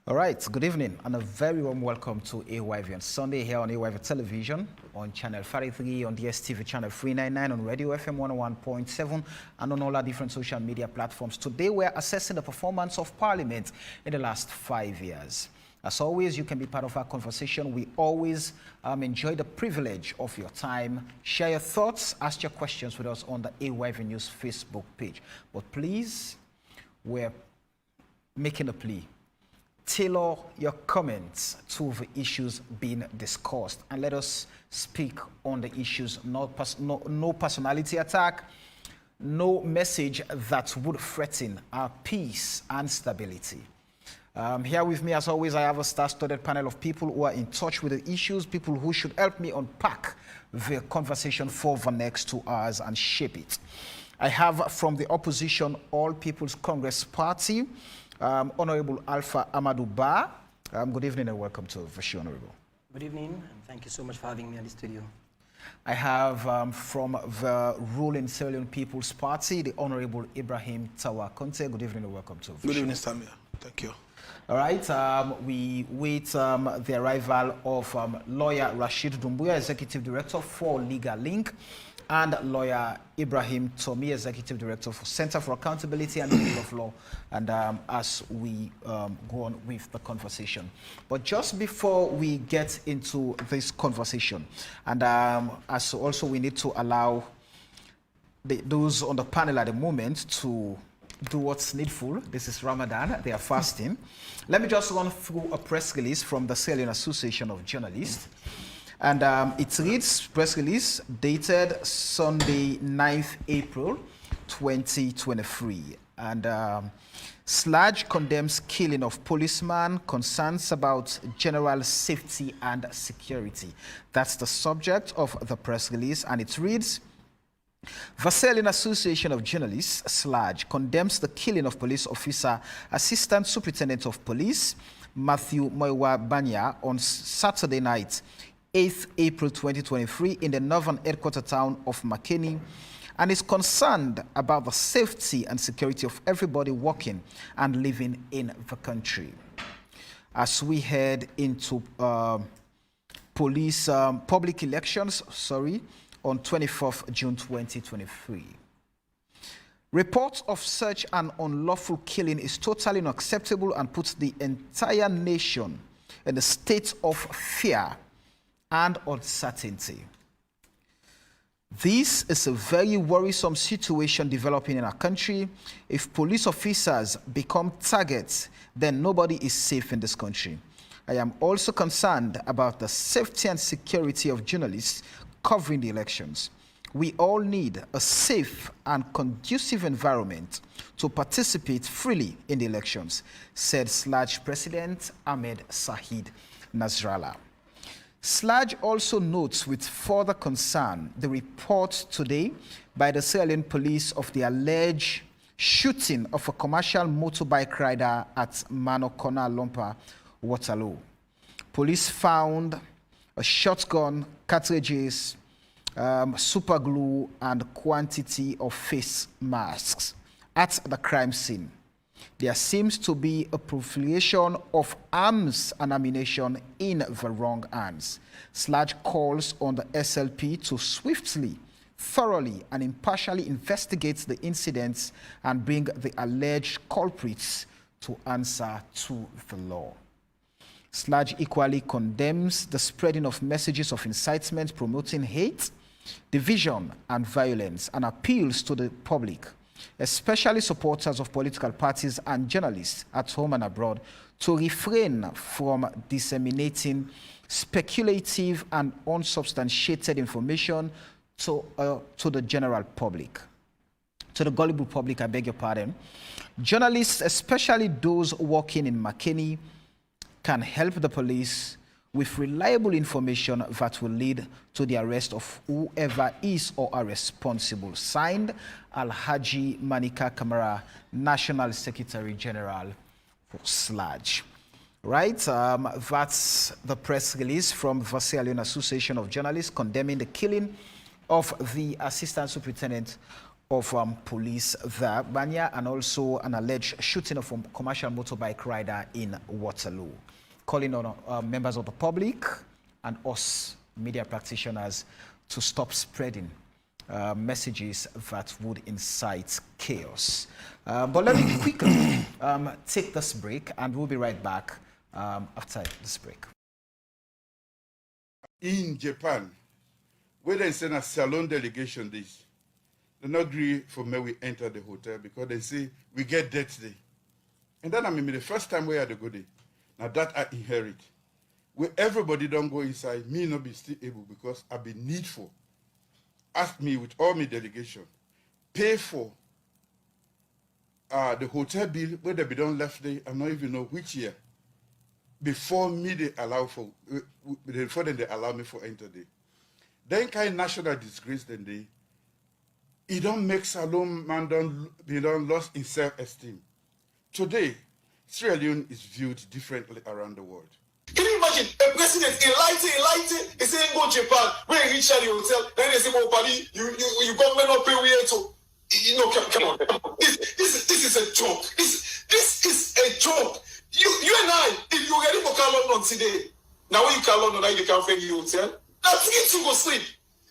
All right, good evening and a very warm welcome to AYV on Sunday here on AYV Television, on Channel 43, on DSTV Channel 399, on Radio FM 101.7, and on all our different social media platforms. Today we're assessing the performance of Parliament in the last 5 years. As always, you can be part of our conversation. We always enjoy the privilege of your time. Share your thoughts, ask your questions with us on the AYV News Facebook page. But please, we're making a plea. Tailor your comments to the issues being discussed and let us speak on the issues. No personality attack, no message that would threaten our peace and stability. Here with me, as always, I have a star-studded panel of people who are in touch with the issues, people who should help me unpack the conversation for the next 2 hours and shape it. I have from the opposition All People's Congress Party, Honorable Alpha Amadou Ba. Good evening and welcome to the show, Honorable. Good evening, and thank you so much for having me in the studio. I have from the ruling Sierra Leone People's Party, the Honorable Ibrahim Tawa Conte. Good evening and welcome to the show. Good evening, Samia. Thank you. All right, we wait the arrival of lawyer Rashid Dumbuya, Executive Director for Legal Link, and lawyer Ibrahim Tomi, Executive Director for Center for Accountability and the Rule of Law, and as we go on with the conversation. But just before we get into this conversation, and as also we need to allow those on the panel at the moment to do what's needful. This is Ramadan, they are fasting. Let me just run through a press release from the Sierra Leone Association of Journalists. And it reads, press release dated Sunday, 9th April, 2023. And SLAJ condemns killing of policeman, concerns about general safety and security. That's the subject of the press release, and it reads, the Sierra Leone Association of Journalists, SLAJ, condemns the killing of police officer, Assistant Superintendent of Police, Matthew Moiwa Banya, on Saturday night, 8th April 2023, in the northern headquarter town of Makeni, and is concerned about the safety and security of everybody working and living in the country. As we head into public elections, on 24th June 2023. Reports of such an unlawful killing is totally unacceptable and puts the entire nation in a state of fear and uncertainty. This is a very worrisome situation developing in our country. If police officers become targets, then nobody is safe in this country. I am also concerned about the safety and security of journalists covering the elections. We all need a safe and conducive environment to participate freely in the elections, said SLAJ President Ahmed Sahid Nasrallah. SLAJ also notes with further concern the report today by the Sierra Leone police of the alleged shooting of a commercial motorbike rider at Manokona Lompa, Waterloo. Police found a shotgun, cartridges, super glue, and quantity of face masks at the crime scene. There seems to be a proliferation of arms and ammunition in the wrong hands. SLAJ calls on the SLP to swiftly, thoroughly, and impartially investigate the incidents and bring the alleged culprits to answer to the law. SLAJ equally condemns the spreading of messages of incitement promoting hate, division, and violence, and appeals to the public, especially supporters of political parties and journalists at home and abroad, to refrain from disseminating speculative and unsubstantiated information to the general public. To the gullible public, I beg your pardon. Journalists, especially those working in Makeni, can help the police with reliable information that will lead to the arrest of whoever is or are responsible. Signed, Alhaji Manika Kamara, National Secretary General for SLAJ. Right, that's the press release from the Sierra Leone Association of Journalists condemning the killing of the Assistant Superintendent of police there, Banya, and also an alleged shooting of a commercial motorbike rider in Waterloo, calling on members of the public and us media practitioners to stop spreading messages that would incite chaos. But let me quickly take this break, and we'll be right back after this break. In Japan, where they send a salon delegation this, they not agree for me we enter the hotel because they say we get debt today. And then I mean the first time we had a good day. Now that I inherit. Where everybody don't go inside, me not be still able because I be needful. Ask me with all my delegation, pay for the hotel bill where they be done left day, I don't even know which year. Before me they allow for before then they allow me for enter day. Then kind national disgrace then they it don't make Salome man don't lost in self-esteem. Today, Sierra Leone is viewed differently around the world. Can you imagine a president enlightened, he saying go Japan, where he reach the hotel, then they say, well, buddy, you government not pay where to, you know, come on. This is a joke. This is a joke. You and I, if you ready for Car London today, now when you Car London, now you can't find your hotel, that's it to go sleep.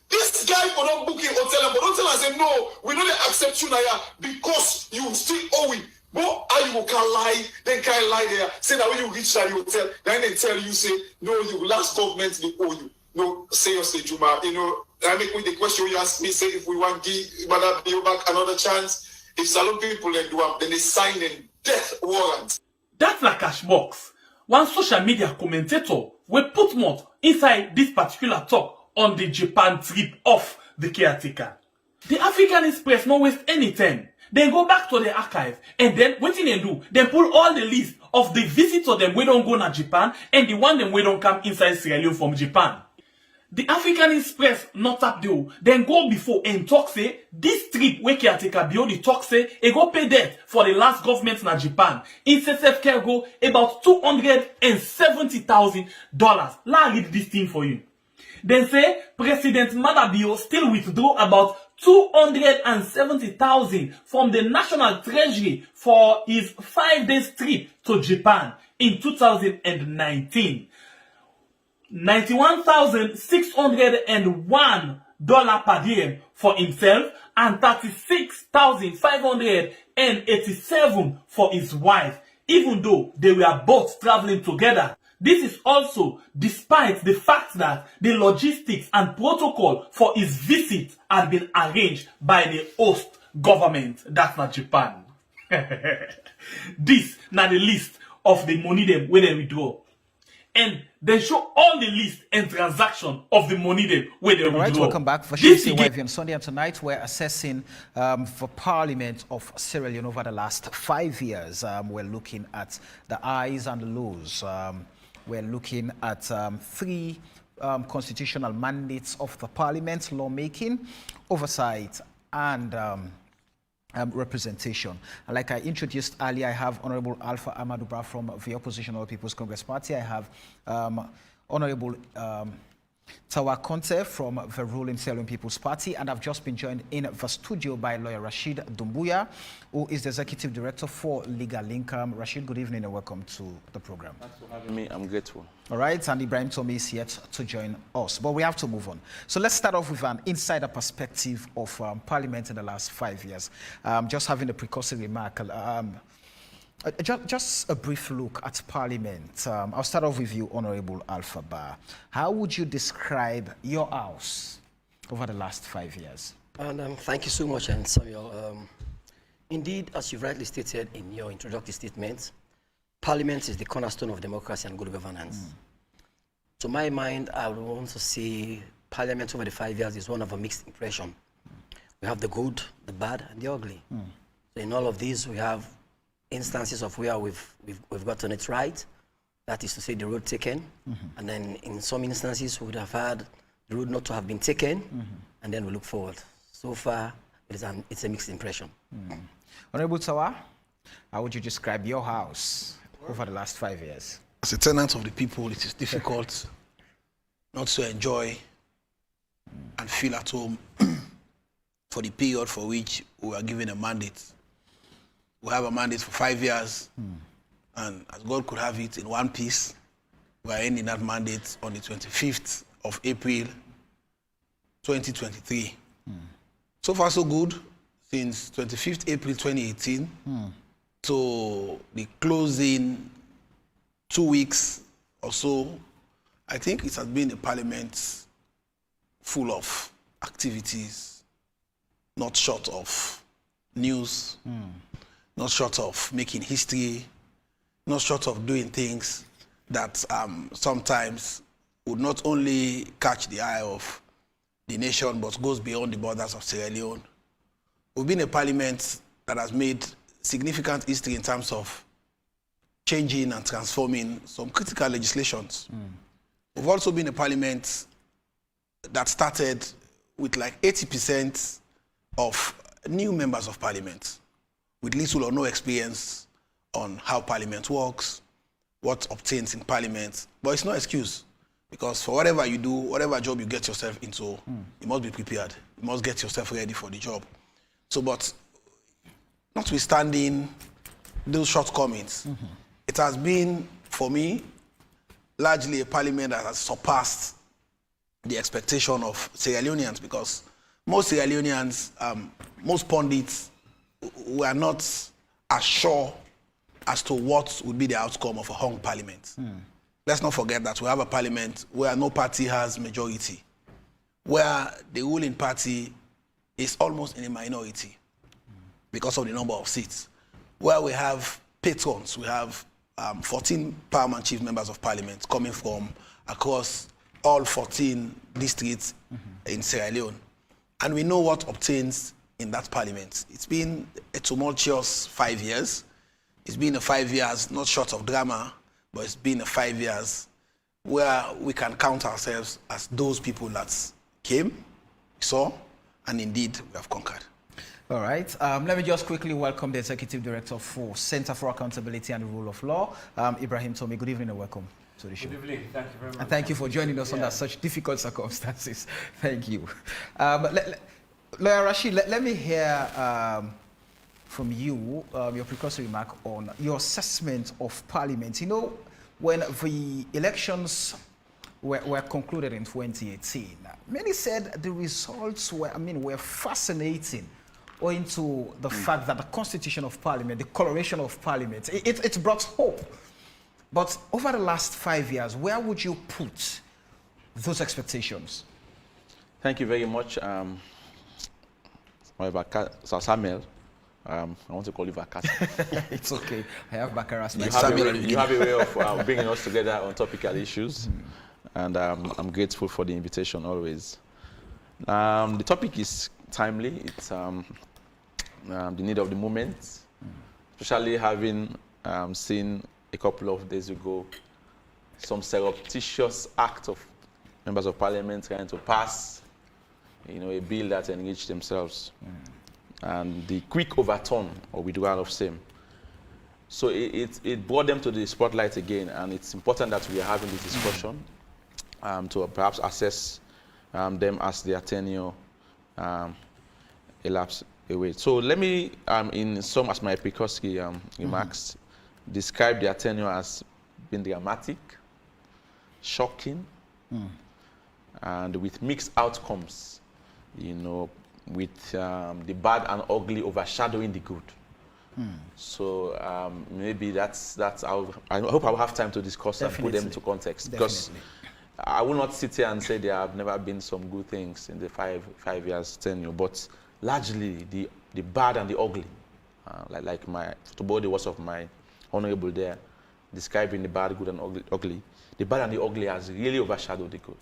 This guy for not booking hotel, but don't tell us, no, we don't accept you now because you still owe it. But you can lie, then can lie there. Say that when you reach that hotel, then they tell you, say, no, you last government, they owe you. No, seriously, Juma, you know, I make with the question you ask me, say, if we want to give Madam back another chance, if Salon people then do up, then they sign a death warrant. That's like cash box. One social media commentator will put more inside this particular talk on the Japan trip of the caretaker. The African Express not waste any time. They go back to the archive and then what they do? They pull all the list of the visitors them we don't go to Japan and the one them we don't come inside Sierra Leone from Japan. The African Express not up there. Then go before and talk say this trip where caretaker beyond the talk say it go pay debt for the last government in Japan. In SSF care go about $270,000. Let me read this thing for you. Then say President Madabio still withdraw about $270,000 from the National Treasury for his 5-day trip to Japan in 2019. $91,601 per diem for himself and $36,587 for his wife, even though they were both traveling together. This is also despite the fact that the logistics and protocol for his visit had been arranged by the host government, that's not Japan. This now the list of the money them where they withdraw. And they show all the list and transaction of the money them where they withdraw. All right, welcome back for YV on Sunday, and tonight we're assessing for Parliament of Sierra Leone over the last 5 years. We're looking at the highs and the lows. We're looking at 3 constitutional mandates of the Parliament: lawmaking, oversight, and representation. And like I introduced earlier, I have Honorable Alpha Amadou Bra from the Opposition All People's Congress Party. I have Honorable Tawa Conte from the ruling Sierra Leone People's Party, and I've just been joined in the studio by lawyer Rashid Dumbuya, who is the Executive Director for Legal Income. Rashid, good evening and welcome to the program. Thanks for having me. I'm grateful. All right, and Ibrahim Tommy is yet to join us, but we have to move on. So let's start off with an insider perspective of Parliament in the last 5 years. Just having a precursory remark. Just a brief look at Parliament. I'll start off with you, Honorable Alpha Bar. How would you describe your house over the last 5 years? And thank you so much, and Samuel. Indeed, as you've rightly stated in your introductory statement, Parliament is the cornerstone of democracy and good governance. To my mind, I would want to say Parliament over the 5 years is one of a mixed impression. We have the good, the bad, and the ugly. So in all of these, we have instances of where we've gotten it right, that is to say the road taken, and then in some instances we would have had the road not to have been taken, and then we look forward. So far, it's a mixed impression. Honorable Tawa, how would you describe your house over the last 5 years? As a tenant of the people, it is difficult not to enjoy and feel at home for for the period for which we were given a mandate. We have a mandate for 5 years, and as God could have it in one piece, we are ending that mandate on the 25th of April, 2023. So far, so good. Since 25th April 2018 to the closing 2 weeks or so, I think it has been a parliament full of activities, not short of news, not short of making history, not short of doing things that sometimes would not only catch the eye of the nation, but goes beyond the borders of Sierra Leone. We've been a parliament that has made significant history in terms of changing and transforming some critical legislations. We've also been a parliament that started with like 80% of new members of parliament with little or no experience on how parliament works, what obtains in parliament. But it's no excuse, because for whatever you do, whatever job you get yourself into, you must be prepared. You must get yourself ready for the job. So, but notwithstanding those shortcomings, it has been, for me, largely a parliament that has surpassed the expectation of Sierra Leoneans, because most Sierra Leoneans, most pundits were not as sure as to what would be the outcome of a hung parliament. Let's not forget that we have a parliament where no party has majority, where the ruling party is almost in a minority because of the number of seats, where we have patrons, we have 14 paramount chief members of parliament coming from across all 14 districts in Sierra Leone. And we know what obtains in that parliament. It's been a tumultuous 5 years. It's been a 5 years, not short of drama, but it's been a 5 years where we can count ourselves as those people that came, saw, and indeed we have conquered. All right. Let me just quickly welcome the Executive Director for Center for Accountability and the Rule of Law, Ibrahim Tommy. Good evening and welcome to the show. Good evening. Thank you very much. And thank you for joining us under such difficult circumstances. Thank you. Lawyer Rashid, let me hear from you your precursory remark on your assessment of Parliament. You know, when the elections were concluded in 2018, many said the results were fascinating, owing to the fact that the constitution of Parliament, the coloration of Parliament, it brought hope. But over the last 5 years, where would you put those expectations? Thank you very much, Sir Samuel. I want to call you Vakas. It's okay. I have Bakaras. You have a way of bringing us together on topical issues, and I'm grateful for the invitation always. The topic is timely. It's the need of the moment, especially having seen a couple of days ago some surreptitious act of members of parliament trying to pass, a bill that enriched themselves, and the quick overturn or withdrawal of same. So it brought them to the spotlight again, and it's important that we are having this discussion to perhaps assess them as their tenure elapse away. So let me, in some as my precursory remarks, describe their tenure as being dramatic, shocking, and with mixed outcomes, with the bad and ugly overshadowing the good. So maybe that's I hope I will have time to discuss and put them into context. Because I will not sit here and say there have never been some good things in the five years tenure, but largely the bad and the ugly, to borrow the words of my honorable there, describing the bad, good, and ugly. The bad and the ugly has really overshadowed the good.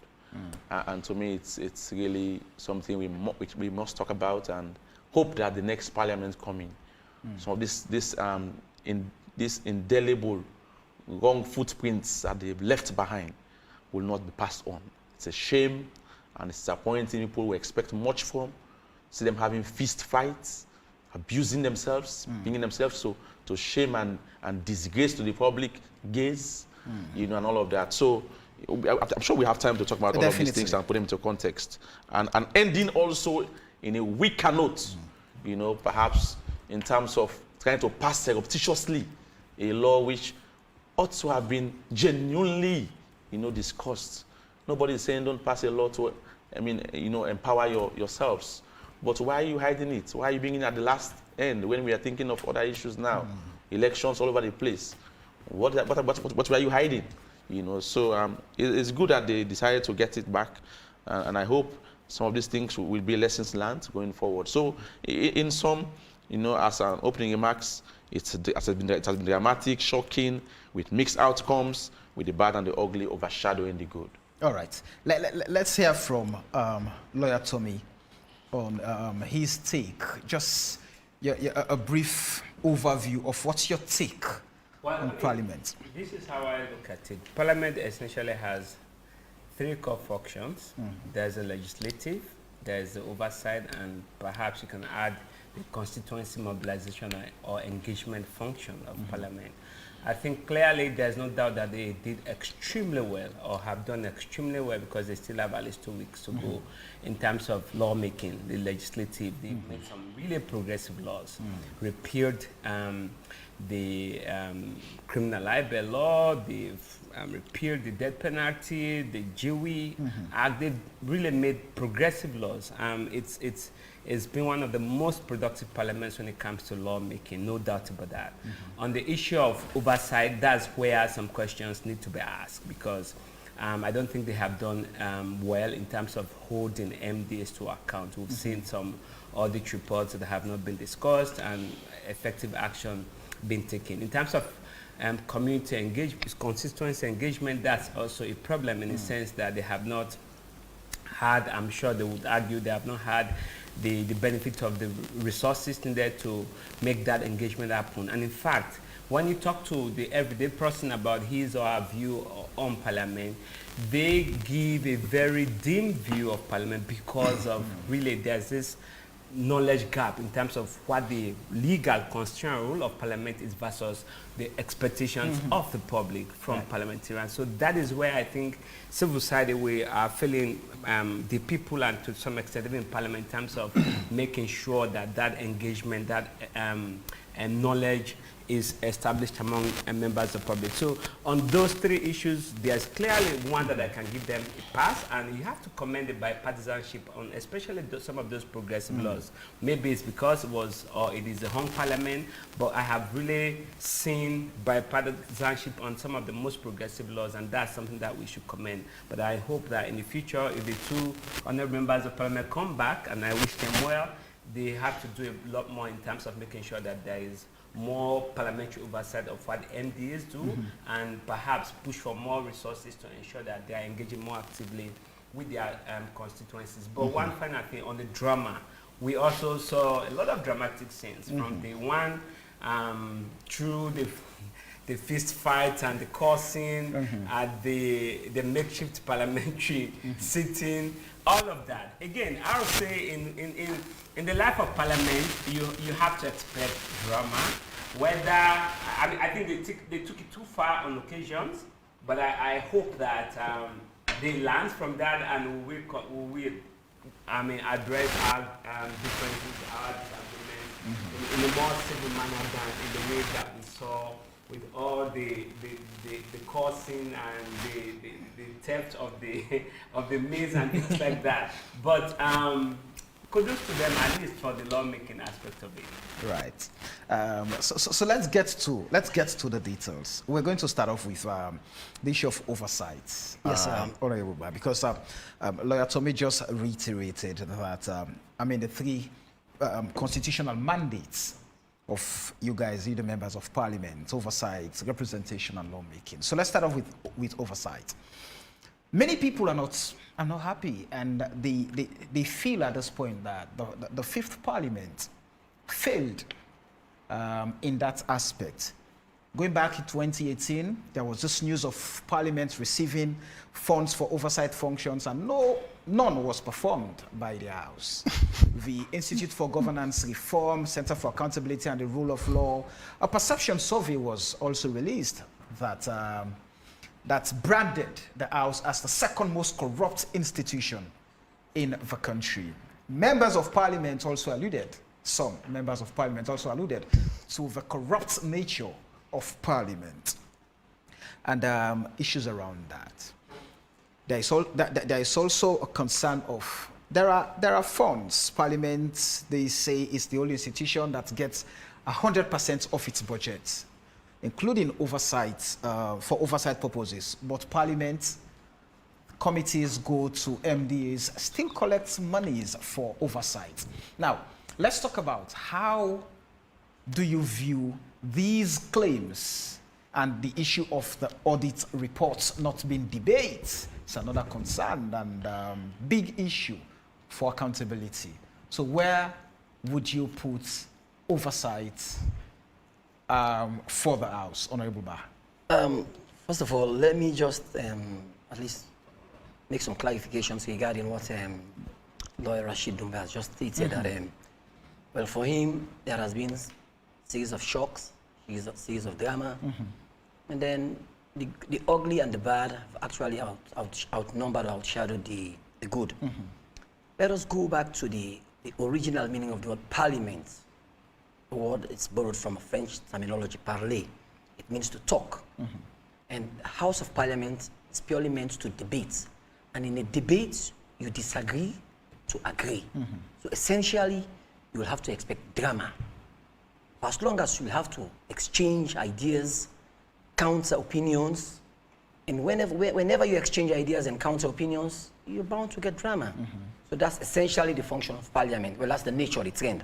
And to me, it's really something we must talk about and hope that the next parliament coming, some of this indelible wrong footprints that they've left behind will not be passed on. It's a shame, and it's disappointing. People who expect much from, see them having fist fights, abusing themselves, bringing themselves to shame and disgrace to the public gaze, and all of that. So I'm sure we have time to talk about all of these things and put them into context. And ending also in a weaker note, you know, perhaps in terms of trying to pass surreptitiously a law which ought to have been genuinely, you know, discussed. Nobody is saying don't pass a law to, I mean, you know, empower yourselves. But why are you hiding it? Why are you bringing it at the last end when we are thinking of other issues now? Elections all over the place. What were you hiding? You know, so it's good that they decided to get it back, and I hope some of these things will be lessons learned going forward. So, in some, you know, as an opening remarks, it has been dramatic, shocking, with mixed outcomes, with the bad and the ugly overshadowing the good. All right. Let's hear from Lawyer Tommy on his take. Just a brief overview of what's your take on Parliament. This is how I look at it. Parliament essentially has three core functions. There's a legislative, there's the oversight, and perhaps you can add the constituency mobilization or engagement function of Parliament. I think clearly there's no doubt that they did extremely well, or have done extremely well, because they still have at least 2 weeks to go in terms of lawmaking, the legislative. They've made some really progressive laws, repealed the criminal libel law, they've repealed the death penalty, the GWI Act. They've really made progressive laws. It's been one of the most productive parliaments when it comes to lawmaking, no doubt about that. On the issue of oversight, that's where some questions need to be asked, because I don't think they have done well in terms of holding MDs to account. We've seen some audit reports that have not been discussed and effective action being taken. In terms of community engagement, constituency engagement, that's also a problem in the sense that they have not had, I'm sure they would argue, they have not had the benefit of the resources needed to make that engagement happen. And in fact, when you talk to the everyday person about his or her view on Parliament, they give a very dim view of Parliament because of really there's this knowledge gap in terms of what the legal constitutional role of Parliament is versus the expectations of the public from parliamentarians. So that is where I think civil society, we are feeling the people, and to some extent even Parliament, in terms of making sure that that engagement, that knowledge is established among members of the public. So on those three issues, there's clearly one that I can give them a pass, and you have to commend the bipartisanship on especially some of those progressive laws. Maybe it's because it was, or it is a hung parliament, but I have really seen bipartisanship on some of the most progressive laws, and that's something that we should commend. But I hope that in the future, if the two honorable members of parliament come back, and I wish them well, they have to do a lot more in terms of making sure that there is more parliamentary oversight of what MDAs do, and perhaps push for more resources to ensure that they are engaging more actively with their constituencies. But one final thing on the drama, we also saw a lot of dramatic scenes from the one through the fist fight and the cursing at the makeshift parliamentary sitting, all of that. Again, I would say in the life of parliament, you have to expect drama. Whether, I mean, I think they took it too far on occasions, but I hope that they learn from that, and we will address our differences, our disagreements in a more civil manner than in the way that we saw with all the cursing and the theft of the maize and things like that. But kudos to them, at least for the lawmaking aspect of it. Right. So let's get to the details. We're going to start off with the issue of oversight. Yes, Honorable, because Lawyer Tommy just reiterated that the three constitutional mandates of you guys, the members of parliament: oversight, representation, and lawmaking. So let's start off with oversight. Many people are not happy, and they feel at this point that the fifth parliament failed in that aspect. Going back in 2018, there was this news of parliament receiving funds for oversight functions, and none was performed by the House. The Institute for Governance Reform, Center for Accountability and the Rule of Law, a perception survey was also released that branded the House as the second most corrupt institution in the country. members of parliament also alluded, some members of parliament also alluded to the corrupt nature of parliament and issues around that. There is also a concern of, there are funds. Parliament, they say, is the only institution that gets 100% of its budget, including oversight, for oversight purposes. But Parliament committees go to MDAs, still collect monies for oversight. Now, let's talk about how do you view these claims and the issue of the audit reports not being debated. It's another concern and big issue for accountability. So where would you put oversight for the House, Honorable Bah? First of all, let me just at least make some clarifications regarding what Lawyer Rashid Dumba has just stated. That, well, for him, there has been a series of shocks, a series of drama, and then the ugly and the bad have actually outnumbered, outshadowed the good. Let us go back to the original meaning of the word parliament. The word is borrowed from a French terminology, parler. It means to talk. And the House of Parliament is purely meant to debate. And in a debate, you disagree to agree. So essentially, you will have to expect drama. For as long as you have to exchange ideas, counter opinions, and whenever you exchange ideas and counter opinions, you're bound to get drama. So that's essentially the function of Parliament. Well, that's the nature of the trend.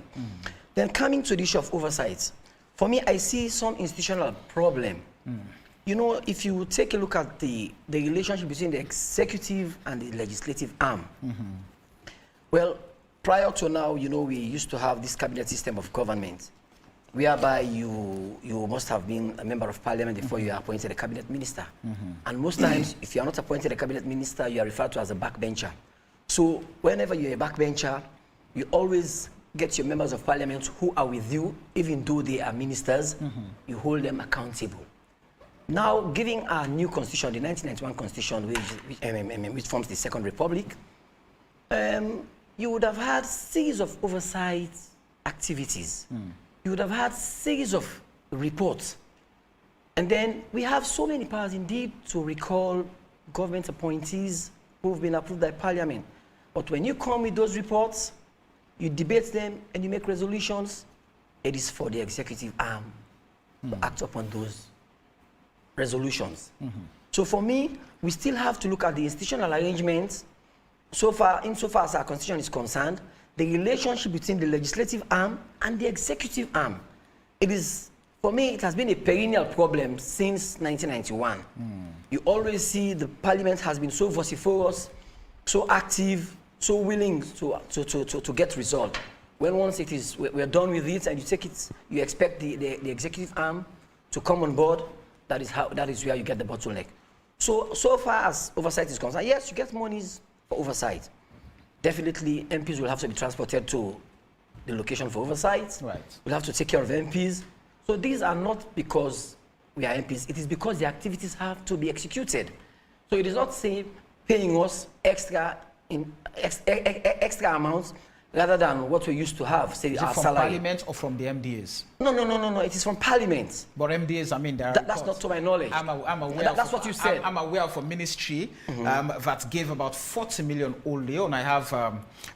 Then coming to the issue of oversight, for me, I see some institutional problem. You know, if you take a look at the relationship between the executive and the legislative arm, well, prior to now, you know, we used to have this cabinet system of government, whereby you must have been a member of parliament before you are appointed a cabinet minister. And most times, if you are not appointed a cabinet minister, you are referred to as a backbencher. So whenever you're a backbencher, you always get your members of parliament who are with you, even though they are ministers, you hold them accountable. Now, given our new constitution, the 1991 constitution, which forms the Second Republic, you would have had series of oversight activities. You would have had series of reports. And then we have so many powers indeed to recall government appointees who have been approved by Parliament. But when you come with those reports, you debate them and you make resolutions, it is for the executive arm to act upon those resolutions. So for me, we still have to look at the institutional arrangements. So far, insofar as our constitution is concerned, the relationship between the legislative arm and the executive arm. It is, for me, it has been a perennial problem since 1991. You always see the Parliament has been so vociferous, so active, so willing to get resolved. When once it is, we're done with it and you take it, you expect the executive arm to come on board, that is where you get the bottleneck. So far as oversight is concerned, yes, you get monies for oversight. Definitely, MPs will have to be transported to the location for oversight. Right. We'll have to take care of MPs. So these are not because we are MPs. It is because the activities have to be executed. So it is not say paying us extra amounts rather than what we used to have, say, our salary. From Parliament or from the MDAs? No. It is from Parliament. But MDAs, I mean, that's not to my knowledge. I'm aware. That's what you said. I'm aware of a ministry that gave about 40 million only, and I have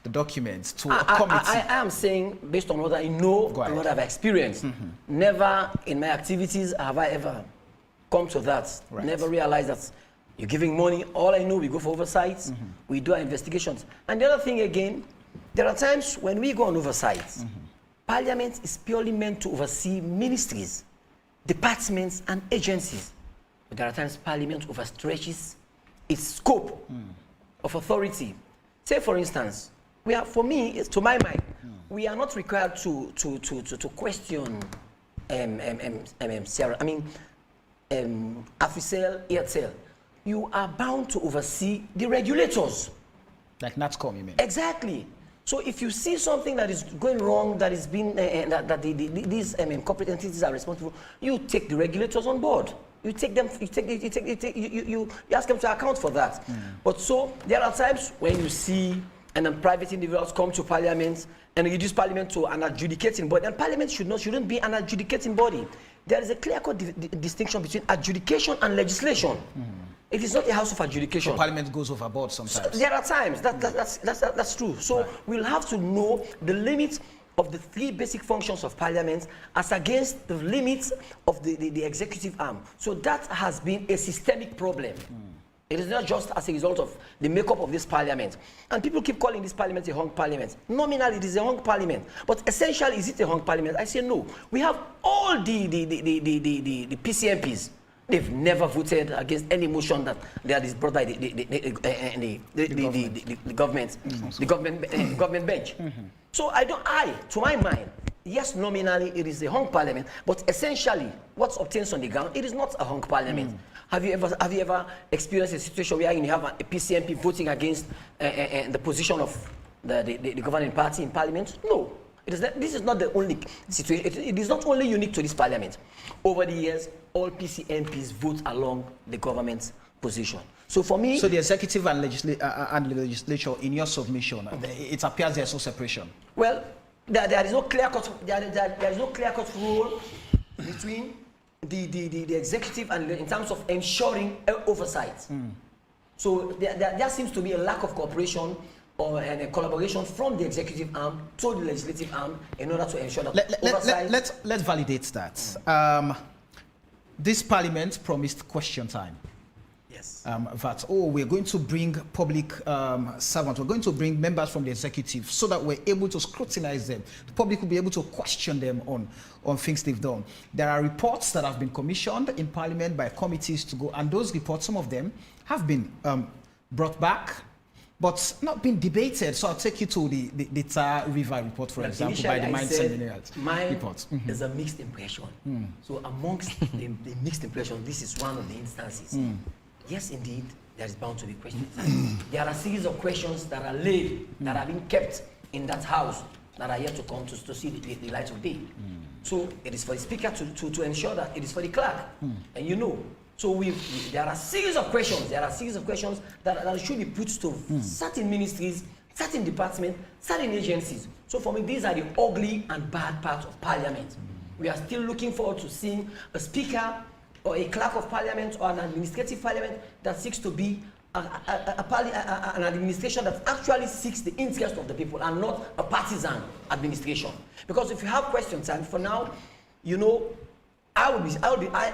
the documents to a committee. I am saying, based on what I know and what I've experienced, never in my activities have I ever come to that. Right. Never realized that you're giving money. All I know, we go for oversight, we do our investigations. And the other thing again, there are times when we go on oversight, Parliament is purely meant to oversee ministries, departments, and agencies. But there are times Parliament overstretches its scope of authority. Say, for instance, for me, to my mind, we are not required to question Africell, Airtel. You are bound to oversee the regulators. Like NATCOM, you mean? Exactly. So if you see something that is going wrong, that is being these corporate entities are responsible, you take the regulators on board. You take them. You ask them to account for that. But so there are times when you see and then private individuals come to parliament and reduce parliament to an adjudicating body. And parliament shouldn't be an adjudicating body. There is a clear-cut distinction between adjudication and legislation. It is not a house of adjudication. So parliament goes overboard sometimes. So there are times that's true. So we'll have to know the limits of the three basic functions of parliament as against the limits of the executive arm. So that has been a systemic problem. It is not just as a result of the makeup of this parliament. And people keep calling this parliament a hung parliament. Nominally, it is a hung parliament. But essentially, is it a hung parliament? I say no. We have all the PCMPs. They've never voted against any motion that is brought by the government, the government bench. So to my mind, yes, nominally it is a hung parliament, but essentially, what's obtained on the ground, it is not a hung parliament. Have you ever experienced a situation where you have a PCMP voting against the position of the governing party in parliament? No. This is not the only situation. It is not only unique to this parliament. Over the years, all PCMPs vote along the government's position. So for me... So the executive and legislature, in your submission, it appears there's no separation. Well, there is no clear-cut rule between the executive and in terms of ensuring oversight. So there seems to be a lack of cooperation or a collaboration from the executive arm to the legislative arm in order to ensure that oversight... Let's validate that. This parliament promised question time. Yes. That, we're going to bring public servants, we're going to bring members from the executive so that we're able to scrutinize them. The public will be able to question them on things they've done. There are reports that have been commissioned in parliament by committees to go, and those reports, some of them, have been brought back, but not been debated. So I'll take you to the Tar River report, for example, by the Mines and Minerals report. There's a mixed impression. So amongst the mixed impression, this is one of the instances. Yes, indeed, there is bound to be questions. There are a series of questions that are laid, that are being kept in that house, that are yet to come to see the light of day. So it is for the speaker to ensure that it is for the clerk. And you know, so there are a series of questions. There are a series of questions that should be put to certain ministries, certain departments, certain agencies. So for me, these are the ugly and bad parts of parliament. We are still looking forward to seeing a speaker or a clerk of parliament or an administrative parliament that seeks to be an administration that actually seeks the interest of the people and not a partisan administration. Because if you have questions, and for now, you know, I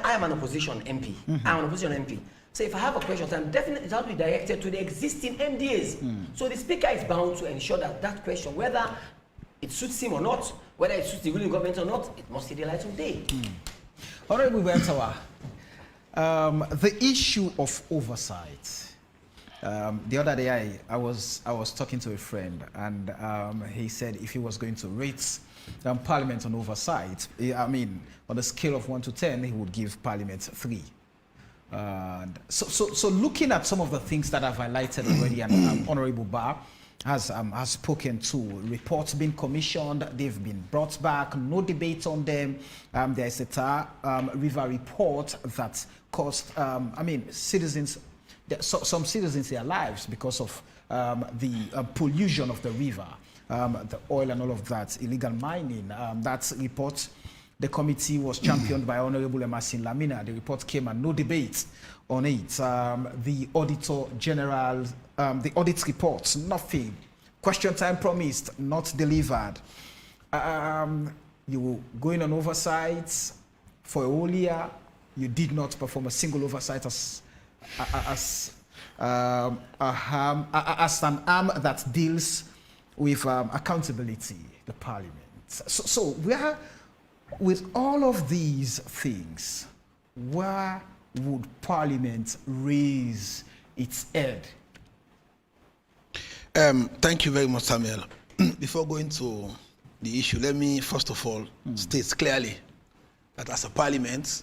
am an opposition MP. I'm an opposition MP. So if I have a question, then definitely it has to be directed to the existing MDAs. So the speaker is bound to ensure that that question, whether it suits him or not, whether it suits the ruling government or not, it must see the light of day. Honorable Wentawa, the issue of oversight. The other day, I was talking to a friend, and he said if he was going to rate Parliament on oversight, I mean, on a scale of 1 to 10, he would give Parliament 3. So looking at some of the things that I've highlighted already, and Honorable Barr has spoken to, reports being commissioned, they've been brought back, no debate on them. There's a Tar River report that cost, citizens, some citizens their lives because of the pollution of the river, the oil and all of that, illegal mining. That report, the committee was championed by Honorable Emerson Lamina. The report came and no debate on it. The Auditor General, the audit reports, nothing. Question time promised, not delivered. You were going on oversight for a whole year. You did not perform a single oversight as an arm that deals with accountability, the Parliament. So we are, with all of these things, where would Parliament raise its head? Thank you very much, Samuel. Before going to the issue, let me first of all state clearly that as a Parliament,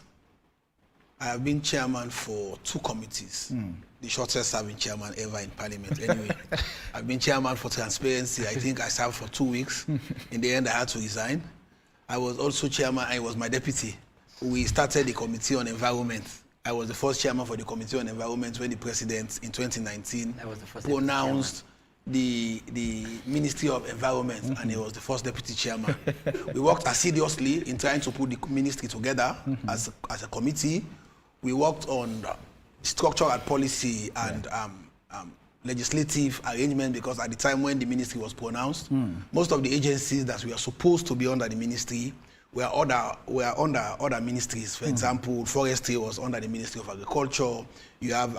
I have been chairman for 2 committees, the shortest serving chairman ever in Parliament. Anyway, I've been chairman for Transparency. I think I served for 2 weeks. In the end, I had to resign. I was also chairman, I was my deputy. We started the Committee on Environment. I was the first chairman for the Committee on Environment when the President in 2019 pronounced the Ministry of Environment, and he was the first deputy chairman. We worked assiduously in trying to put the ministry together as a committee. We worked on structure and policy and legislative arrangement, because at the time when the ministry was pronounced, most of the agencies that were supposed to be under the ministry were under other ministries. For example, forestry was under the Ministry of Agriculture. You have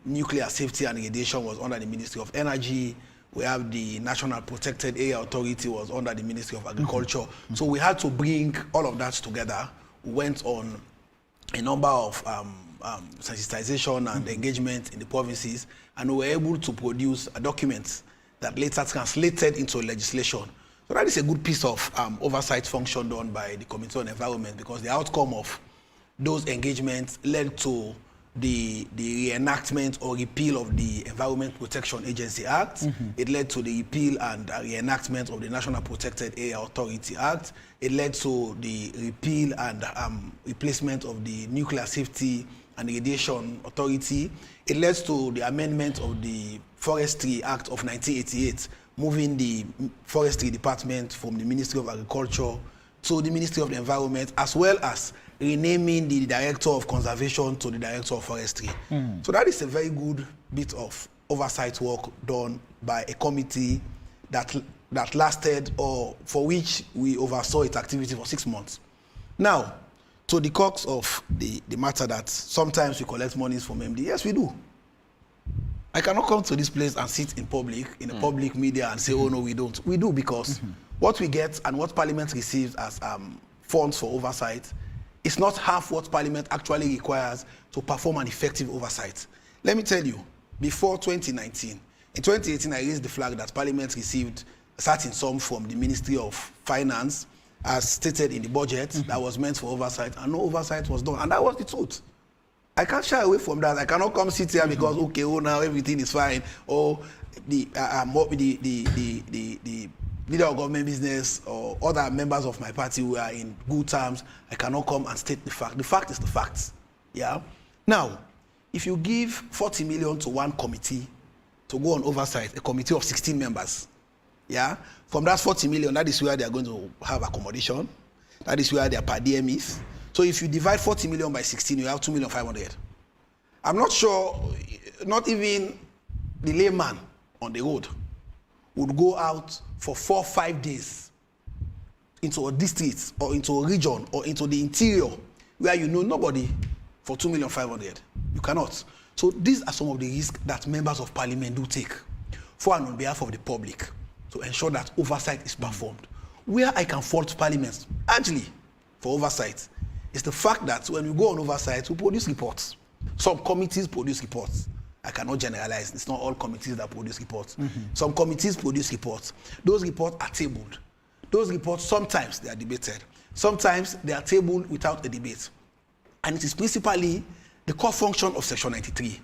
nuclear safety and radiation was under the Ministry of Energy. We have the National Protected Area Authority was under the Ministry of Agriculture. So we had to bring all of that together. We went on a number of sensitization and engagement in the provinces, and we were able to produce a document that later translated into legislation. So that is a good piece of oversight function done by the Committee on Environment, because the outcome of those engagements led to the reenactment or repeal of the Environment Protection Agency Act. It led to the repeal and reenactment of the National Protected Area Authority Act. It led to the repeal and replacement of the Nuclear Safety and Radiation Authority. It led to the amendment of the Forestry Act of 1988, moving the Forestry Department from the Ministry of Agriculture to the Ministry of the Environment, as well as renaming the Director of Conservation to the Director of Forestry. So that is a very good bit of oversight work done by a committee that lasted, or for which we oversaw its activity for 6 months. Now, to the crux of the matter, that sometimes we collect monies from MD. Yes, we do. I cannot come to this place and sit in public, in a public media, and say, oh no, we don't. We do, because what we get and what Parliament receives as funds for oversight is not half what Parliament actually requires to perform an effective oversight. Let me tell you, before 2019, in 2018, I raised the flag that Parliament received a certain sum from the Ministry of Finance, as stated in the budget, that was meant for oversight, and no oversight was done. And that was the truth. I can't shy away from that. I cannot come sit here because, okay, oh, now everything is fine, or the leader of government business or other members of my party who are in good terms. I cannot come and state the fact. The fact is the fact. Yeah. Now, if you give 40 million to one committee to go on oversight, a committee of 16 members, yeah, from that 40 million, that is where they are going to have accommodation. That is where their per diem is. So if you divide 40 million by 16, you have 2,500,000. I'm not sure, not even the layman on the road would go out for 4 or 5 days into a district or into a region or into the interior where you know nobody for 2,500,000. You cannot. So these are some of the risks that members of Parliament do take for and on behalf of the public to ensure that oversight is performed. Where I can fault Parliament, actually, for oversight, is the fact that when we go on oversight, we produce reports. Some committees produce reports. I cannot generalize. It's not all committees that produce reports. Some committees produce reports. Those reports are tabled. Those reports, sometimes they are debated. Sometimes they are tabled without a debate. And it is principally the core function of Section 93.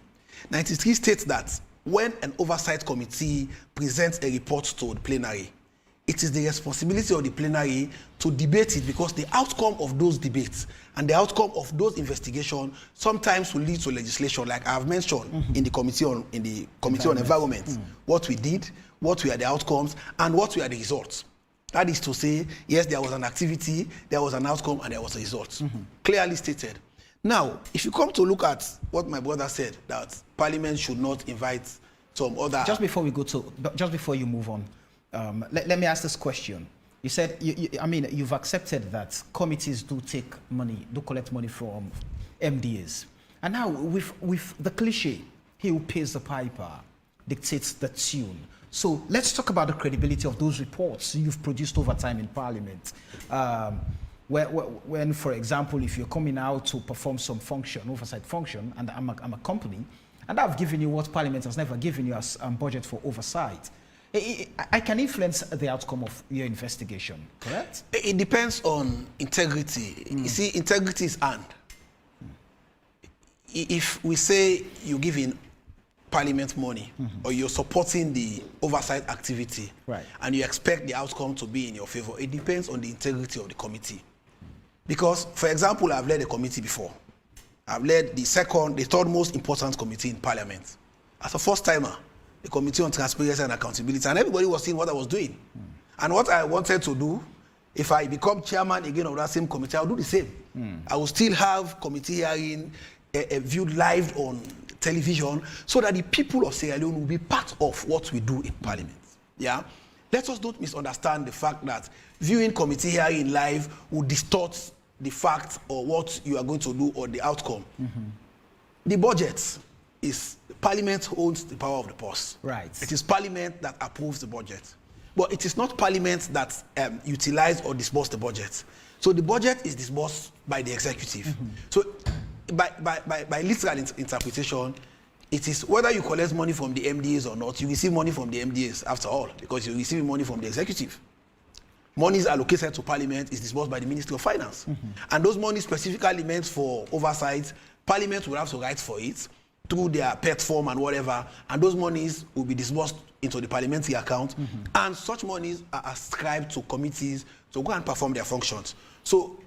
93 states that when an oversight committee presents a report to the plenary, it is the responsibility of the plenary to debate it, because the outcome of those debates and the outcome of those investigations sometimes will lead to legislation, like I have mentioned in the committee on environment. What we did, what were the outcomes, and what were the results. That is to say, yes, there was an activity, there was an outcome, and there was a result. Clearly stated. Now, if you come to look at what my brother said, that Parliament should not invite some other... Just before you move on, let me ask this question. You said, you've accepted that committees do collect money from MDAs. And now, with the cliche, he who pays the piper dictates the tune. So let's talk about the credibility of those reports you've produced over time in Parliament. When, for example, if you're coming out to perform some oversight function, and I'm a company, and I've given you what Parliament has never given you as budget for oversight, I can influence the outcome of your investigation, correct? It depends on integrity. You see, integrity is earned. If we say you give in Parliament money, or you're supporting the oversight activity, right, and you expect the outcome to be in your favor, it depends on the integrity of the committee. Because, for example, I've led a committee before. I've led the third most important committee in Parliament. As a first-timer, the Committee on Transparency and Accountability, and everybody was seeing what I was doing. And what I wanted to do, if I become chairman again of that same committee, I'll do the same. I will still have committee hearing viewed live on television so that the people of Sierra Leone will be part of what we do in Parliament. Yeah? Let us not misunderstand the fact that viewing committee hearing live will distort the fact or what you are going to do or the outcome. The budget is, Parliament owns the power of the purse. Right. It is Parliament that approves the budget. But it is not Parliament that utilize or disburse the budget. So the budget is disbursed by the executive. So by literal interpretation, it is whether you collect money from the MDAs or not, you receive money from the MDAs after all, because you're receiving money from the executive. Monies allocated to Parliament is disbursed by the Ministry of Finance. And those monies specifically meant for oversight, Parliament will have to write for it through their PET form and whatever, and those monies will be disbursed into the parliamentary account, and such monies are ascribed to committees to go and perform their functions. So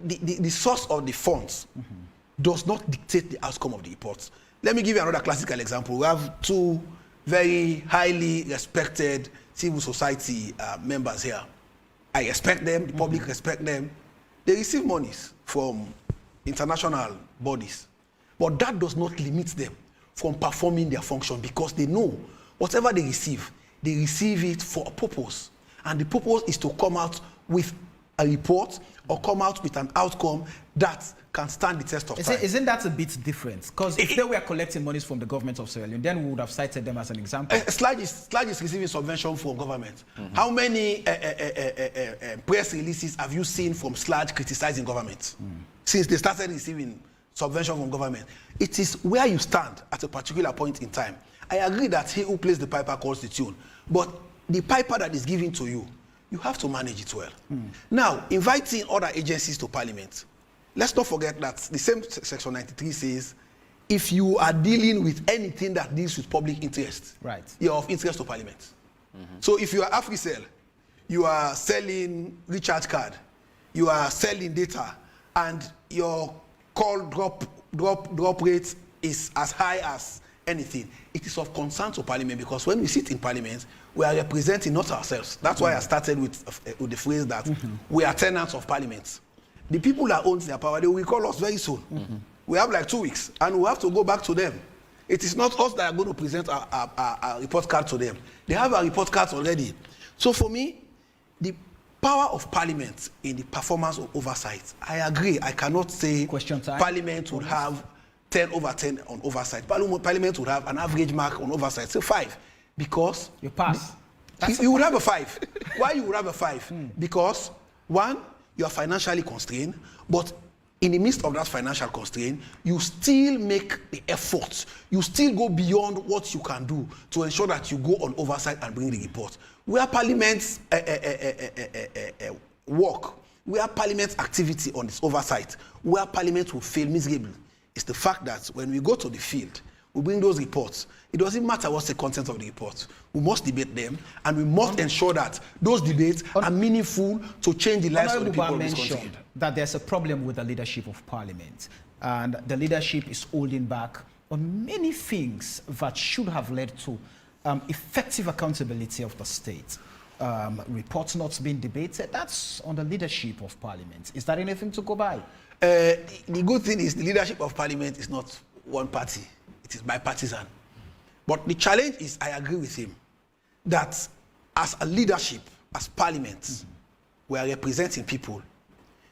the source of the funds does not dictate the outcome of the reports. Let me give you another classical example. We have two very highly respected civil society members here. I respect them, the public respect them. They receive monies from international bodies, but that does not limit them from performing their function, because they know whatever they receive it for a purpose. And the purpose is to come out with a report or come out with an outcome that can stand the test of time. Isn't that a bit different? Because if they were collecting monies from the government of Sierra Leone, then we would have cited them as an example. Sludge is receiving subvention from government. How many press releases have you seen from Sludge criticizing government since they started receiving subvention from government? It is where you stand at a particular point in time. I agree that he who plays the piper calls the tune, but the piper that is given to you, you have to manage it well. Now, inviting other agencies to Parliament, let's not forget that the same Section 93 says, if you are dealing with anything that deals with public interest, right, you're of interest to Parliament. So if you are AfriCell, you are selling recharge card, you are selling data, and your call drop rate is as high as anything, it is of concern to Parliament, because when we sit in Parliament, we are representing not ourselves. That's why I started with the phrase that we are tenants of Parliament. The people that own their power, they will call us very soon. We have like 2 weeks, and we have to go back to them. It is not us that are going to present our report card to them. They have our report cards already. So for me, the power of Parliament in the performance of oversight, I agree. I cannot say Parliament would have 10 over 10 on oversight. Parliament would have an average mark on oversight, say 5, because you pass. You would have a 5. Why you would have a 5? Because 1, you are financially constrained, but in the midst of that financial constraint, you still make the effort. You still go beyond what you can do to ensure that you go on oversight and bring the report. Where Parliament's work, where Parliament's activity on its oversight, where Parliament will fail miserably, is the fact that when we go to the field, we bring those reports. It doesn't matter what's the content of the report. We must debate them, and we must ensure that those debates are meaningful to change the lives of the people of this country. Mentioned that there's a problem with the leadership of Parliament, and the leadership is holding back on many things that should have led to effective accountability of the state. Reports not being debated, that's on the leadership of Parliament. Is that anything to go by? The good thing is the leadership of Parliament is not one party. It is bipartisan. But the challenge is, I agree with him, that as a leadership, as Parliament, we are representing people.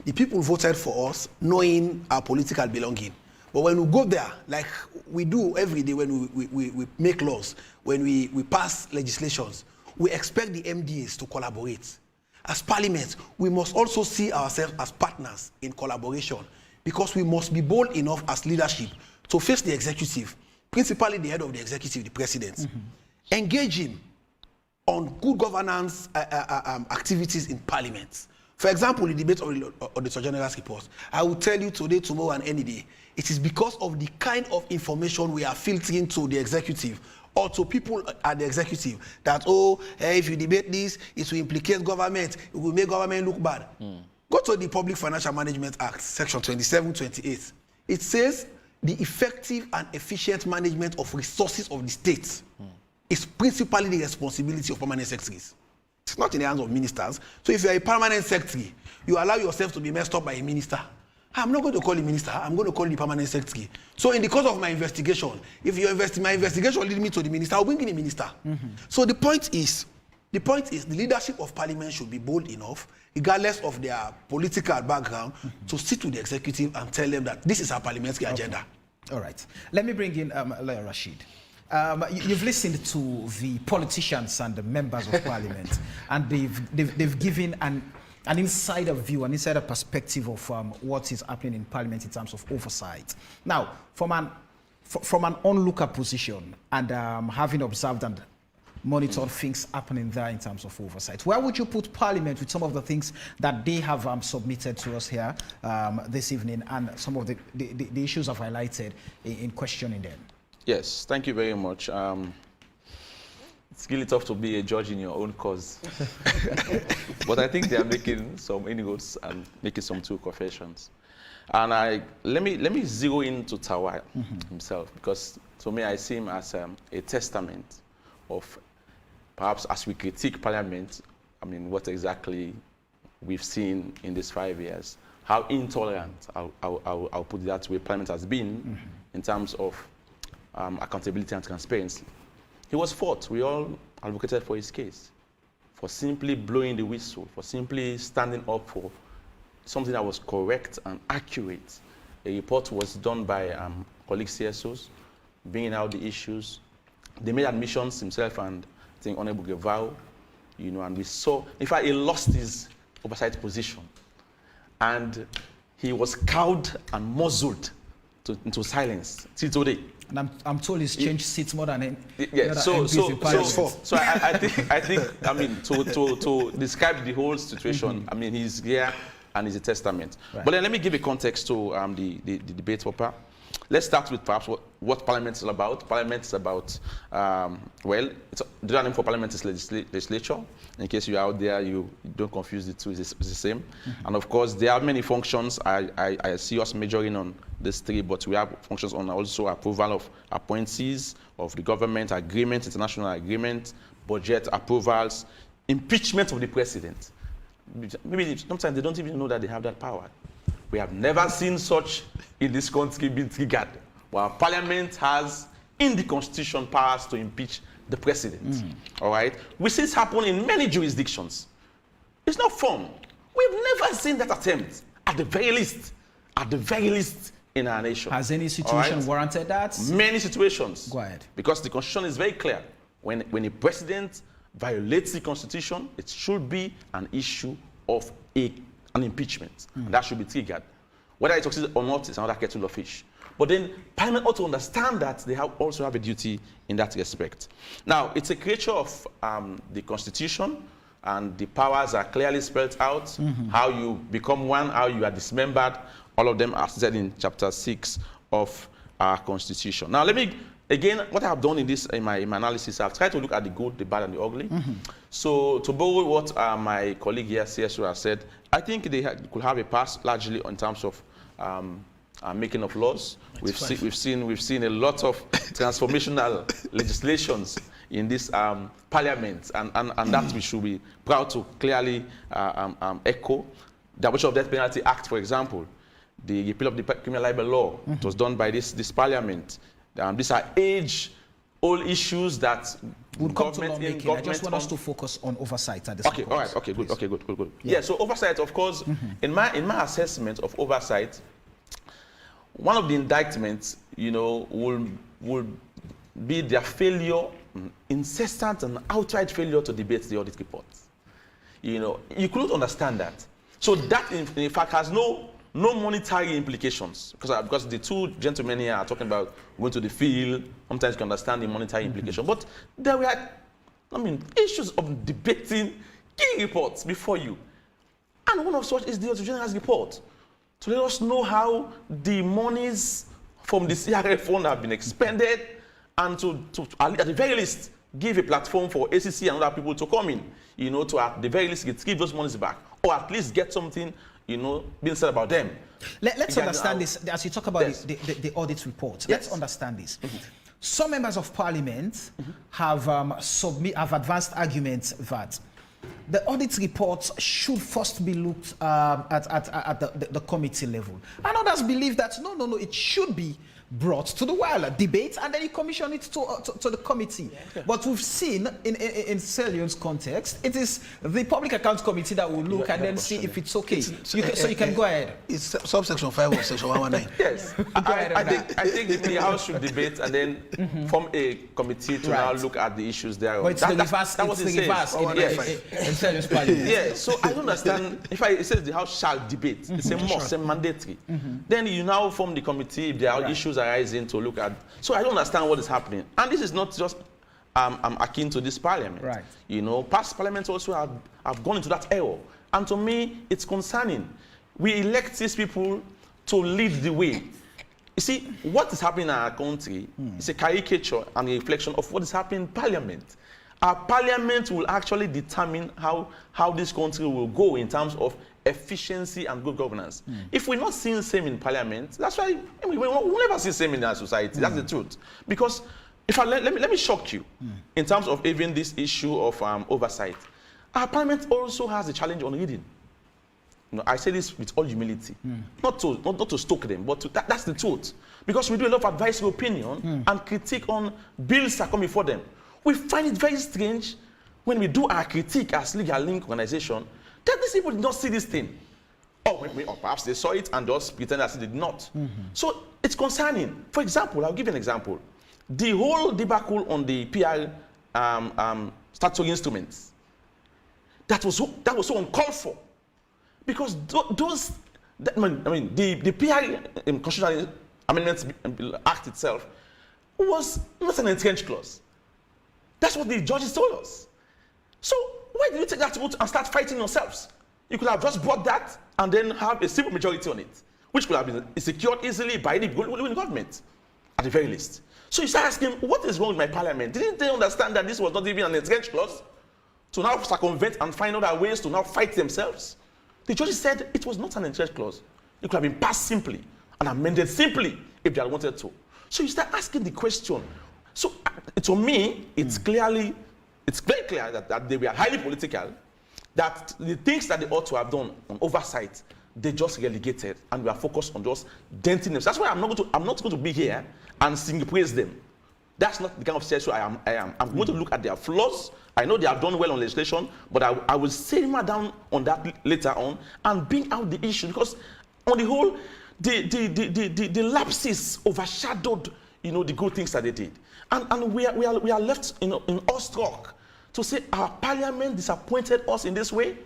The people voted for us knowing our political belonging. But when we go there, like we do every day when we make laws, when we pass legislations, we expect the MDAs to collaborate. As Parliament, we must also see ourselves as partners in collaboration, because we must be bold enough as leadership to face the executive, principally the head of the executive, the president, engage him on good governance activities in Parliament. For example, the debate of the Auditor General's report, I will tell you today, tomorrow, and any day, it is because of the kind of information we are filtering to the executive or to people at the executive that, if you debate this, it will implicate government, it will make government look bad. Go to the Public Financial Management Act, Section 2728. It says the effective and efficient management of resources of the state is principally the responsibility of permanent secretaries. It's not in the hands of ministers. So if you're a permanent secretary, you allow yourself to be messed up by a minister. I'm not going to call the minister, I'm going to call the permanent secretary. So in the course of my investigation, if my investigation leads me to the minister, I'll bring in the minister. So the point is the leadership of parliament should be bold enough, regardless of their political background, to sit with the executive and tell them that this is our parliamentary agenda. All right. Let me bring in Lawyer Rashid. You've listened to the politicians and the members of parliament, and they've given an insider view, an insider perspective of what is happening in parliament in terms of oversight. Now, from an onlooker position and having observed and monitored things happening there in terms of oversight, where would you put parliament with some of the things that they have submitted to us here this evening, and some of the issues I've highlighted in questioning them? Yes, thank you very much. It's really tough to be a judge in your own cause. But I think they are making some inroads and making some true confessions. And let me zero into Tawa himself, because to me I see him as a testament of, perhaps as we critique Parliament, I mean, what exactly we've seen in these 5 years, how intolerant, I'll put it that way, Parliament has been in terms of accountability and transparency. He was fought. We all advocated for his case, for simply blowing the whistle, for simply standing up for something that was correct and accurate. A report was done by colleague CSOs, bringing out the issues. They made admissions, himself and I think Honorable Gevao, and we saw, in fact, he lost his oversight position. And he was cowed and muzzled into silence till today. And I'm told he's changed seats more than any yeah, so I think I mean to describe the whole situation, I mean, he's here and he's a testament. Right. But then let me give a context to the debate proper. Let's start with perhaps what Parliament is all about. Parliament is about, the other name for Parliament is legislature. In case you're out there, you don't confuse the two, it's the same. And of course, there are many functions. I see us majoring on these three, but we have functions on also approval of appointees of the government, agreement, international agreement, budget approvals, impeachment of the president. Maybe sometimes they don't even know that they have that power. We have never seen such in this country being triggered. While Parliament has, in the Constitution, powers to impeach the president. All right? We see this happen in many jurisdictions. It's not fun. We've never seen that attempt, at the very least in our nation. Has any situation warranted that? Many situations. Go ahead. Because the Constitution is very clear. When a president violates the Constitution, it should be an issue of an impeachment. And that should be triggered. Whether it succeeds or not is another kettle of fish. But then Parliament ought to understand that they also have a duty in that respect. Now, it's a creature of the Constitution, and the powers are clearly spelled out. How you become one, how you are dismembered, all of them are said in chapter 6 of our Constitution. Now, let me, again, what I have done in my analysis, I've tried to look at the good, the bad, and the ugly. So, to borrow what my colleague here, CSO, has said, I think they could have a past largely in terms of making of laws. We've seen a lot of transformational legislations in this parliament, and that we should be proud to clearly echo. The Abolition of Death Penalty Act, for example, the repeal of the criminal libel law, it was done by this parliament. These are age-old issues that we'll come to lawmaking. I just want us to focus on oversight at this point. All right, okay, good. Yeah, so oversight, of course, in my assessment of oversight, one of the indictments, will be their failure, incessant and outright failure to debate the audit reports. You couldn't understand that. So that, in fact, has no monetary implications, because the two gentlemen here are talking about going to the field. Sometimes you can understand the monetary implication, but there were, issues of debating key reports before you, and one of such is the Auditor General's report, to let us know how the monies from the CRF fund have been expended, and to at the very least give a platform for ACC and other people to come in, to at the very least give those monies back, or at least get something being said about them. Let's understand this as you talk about the audit report. Yes. Let's understand this. some members of parliament have advanced arguments that the audit reports should first be looked at the committee level. And others believe that no, it should be brought to the wider debate and then you commission it to the committee. Yeah. But we've seen in Celion's context, it is the Public Accounts Committee that will look and then see if it's okay. So you can go ahead. It's subsection 5 of section 119. Yes. I think the House should debate and then form a committee to now look at the issues there. But it's the reverse in Celion's parliament. Yeah, so I don't understand. It says the House shall debate. It's a must, it's mandatory. Then you now form the committee if there are issues arising to look at. So I don't understand what is happening. And this is not just akin to this parliament. Right. You know, past parliaments also have gone into that error. And to me, it's concerning. We elect these people to lead the way. You see, what is happening in our country is a caricature and a reflection of what is happening in parliament. Our parliament will actually determine how this country will go in terms of efficiency and good governance. If we're not seeing the same in parliament, that's why we'll never see the same in our society. That's the truth. Because let me shock you in terms of even this issue of oversight. Our parliament also has a challenge on reading. You know, I say this with all humility, not to stoke them, but that's the truth. Because we do a lot of advisory opinion and critique on bills that come before them. We find it very strange when we do our critique as legal link organization that these people did not see this thing. Or perhaps they saw it and just pretend as they did not. So it's concerning. For example, I'll give you an example. The whole debacle on the PR statutory instruments, that was so uncalled for. Because the PR Constitutional Amendments Act itself was not an entrenched clause. That's what the judges told us. So why did you take that route and start fighting yourselves? You could have just brought that and then have a simple majority on it, which could have been secured easily by the government, at the very least. So you start asking, what is wrong with my parliament? Didn't they understand that this was not even an entrenched clause? To now circumvent and find other ways to now fight themselves? The judges said it was not an entrenched clause. It could have been passed simply and amended simply if they had wanted to. So you start asking the question. So to me, it's very clear that they were highly political, that the things that they ought to have done on oversight, they just relegated, and we are focused on just denting them. So that's why I'm not going to be here and sing praise them. That's not the kind of CSO I am. I'm going to look at their flaws. I know they have done well on legislation, but I will simmer down on that later on and bring out the issue, because on the whole, the lapses overshadowed, the good things that they did. And we are left in awestruck to say our parliament disappointed us in this way.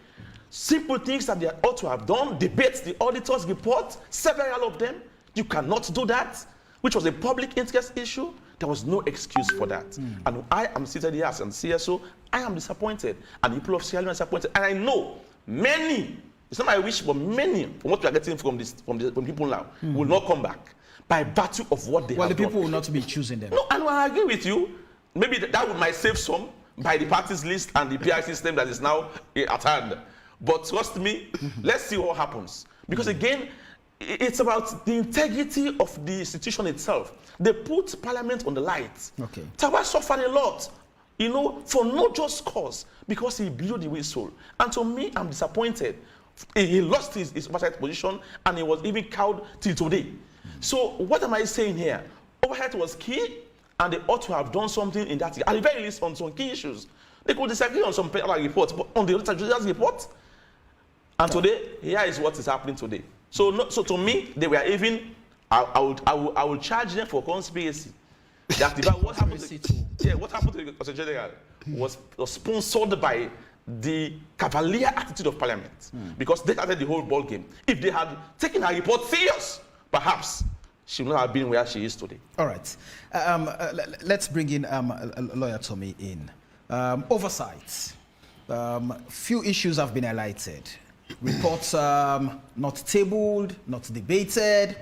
Simple things that they ought to have done, debates, the auditor's report, several of them, you cannot do that, which was a public interest issue. There was no excuse for that. And I am seated here as a CSO, I am disappointed. And the people of Sierra Leone are disappointed. And I know many, it's not my wish, but many, from what we are getting from people now, will not come back by virtue of what they have done. Well, the people will not be choosing them. No, and I agree with you. Maybe that might save some by the parties list and the PR system that is now at hand. But trust me, let's see what happens. Because again, it's about the integrity of the institution itself. They put parliament on the light. Okay. Tawa suffered a lot, for no just cause, because he blew the whistle. And to me, I'm disappointed. He lost his oversight position, and he was even cowed till today. So what am I saying here? Oversight was key, and they ought to have done something in that, at the very least, on some key issues. They could disagree on some other reports, but on the auditor's report, and today, here is what is happening today. So to me, they were even, I would charge them for conspiracy. That what happened to the Constitution General was sponsored by the cavalier attitude of Parliament, because they started the whole ball game. If they had taken her report serious, perhaps she would not have been where she is today. All right. Let's bring in Lawyer Tommy in. Oversight. Few issues have been highlighted. Reports not tabled, not debated,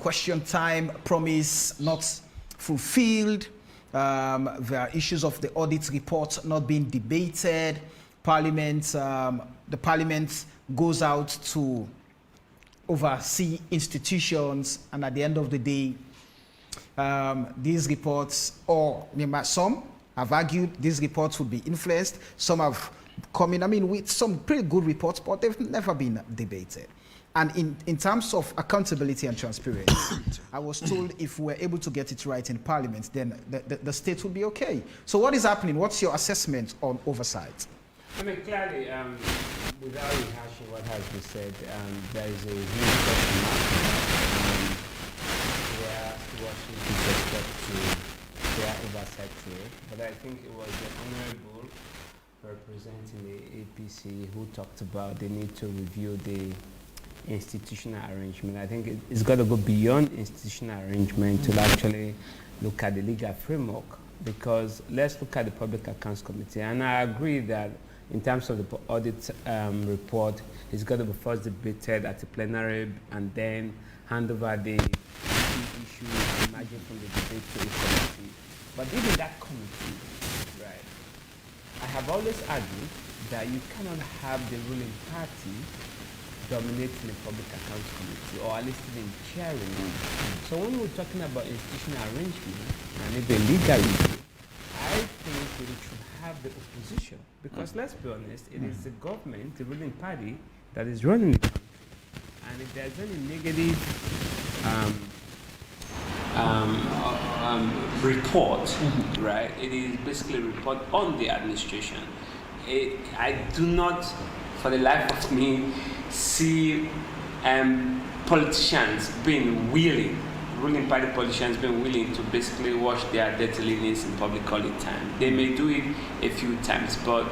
question time promise not fulfilled. There are issues of the audit report not being debated. The parliament goes out to oversee institutions, and at the end of the day, these reports, or some have argued these reports would be influenced. Some have come in, with some pretty good reports, but they've never been debated. And in terms of accountability and transparency, I was told if we're able to get it right in Parliament, then the state will be okay. So what is happening? What's your assessment on oversight? Clearly, without rehashing what has been said, there is a huge question mark where Washington with respect to their oversight role. But I think it was the Honorable representing the APC who talked about the need to review the institutional arrangement. I think it's got to go beyond institutional arrangement to actually look at the legal framework, because let's look at the Public Accounts Committee. And I agree that in terms of the audit report, it's got to be first debated at the plenary and then hand over the issues emerging from the debate to a committee. But even that committee, right, I have always argued that you cannot have the ruling party dominating the Public Accounts Committee, or at least even chairing it. So when we're talking about institutional arrangement and even legal review, I think we should have the opposition, because let's be honest, it is the government, the ruling party, that is running the country. And if there's any negative report, right, it is basically a report on the administration. I do not, for the life of me, see politicians being willing, ruling party politicians being willing to basically wash their dirty linens in public all the time. They may do it a few times, but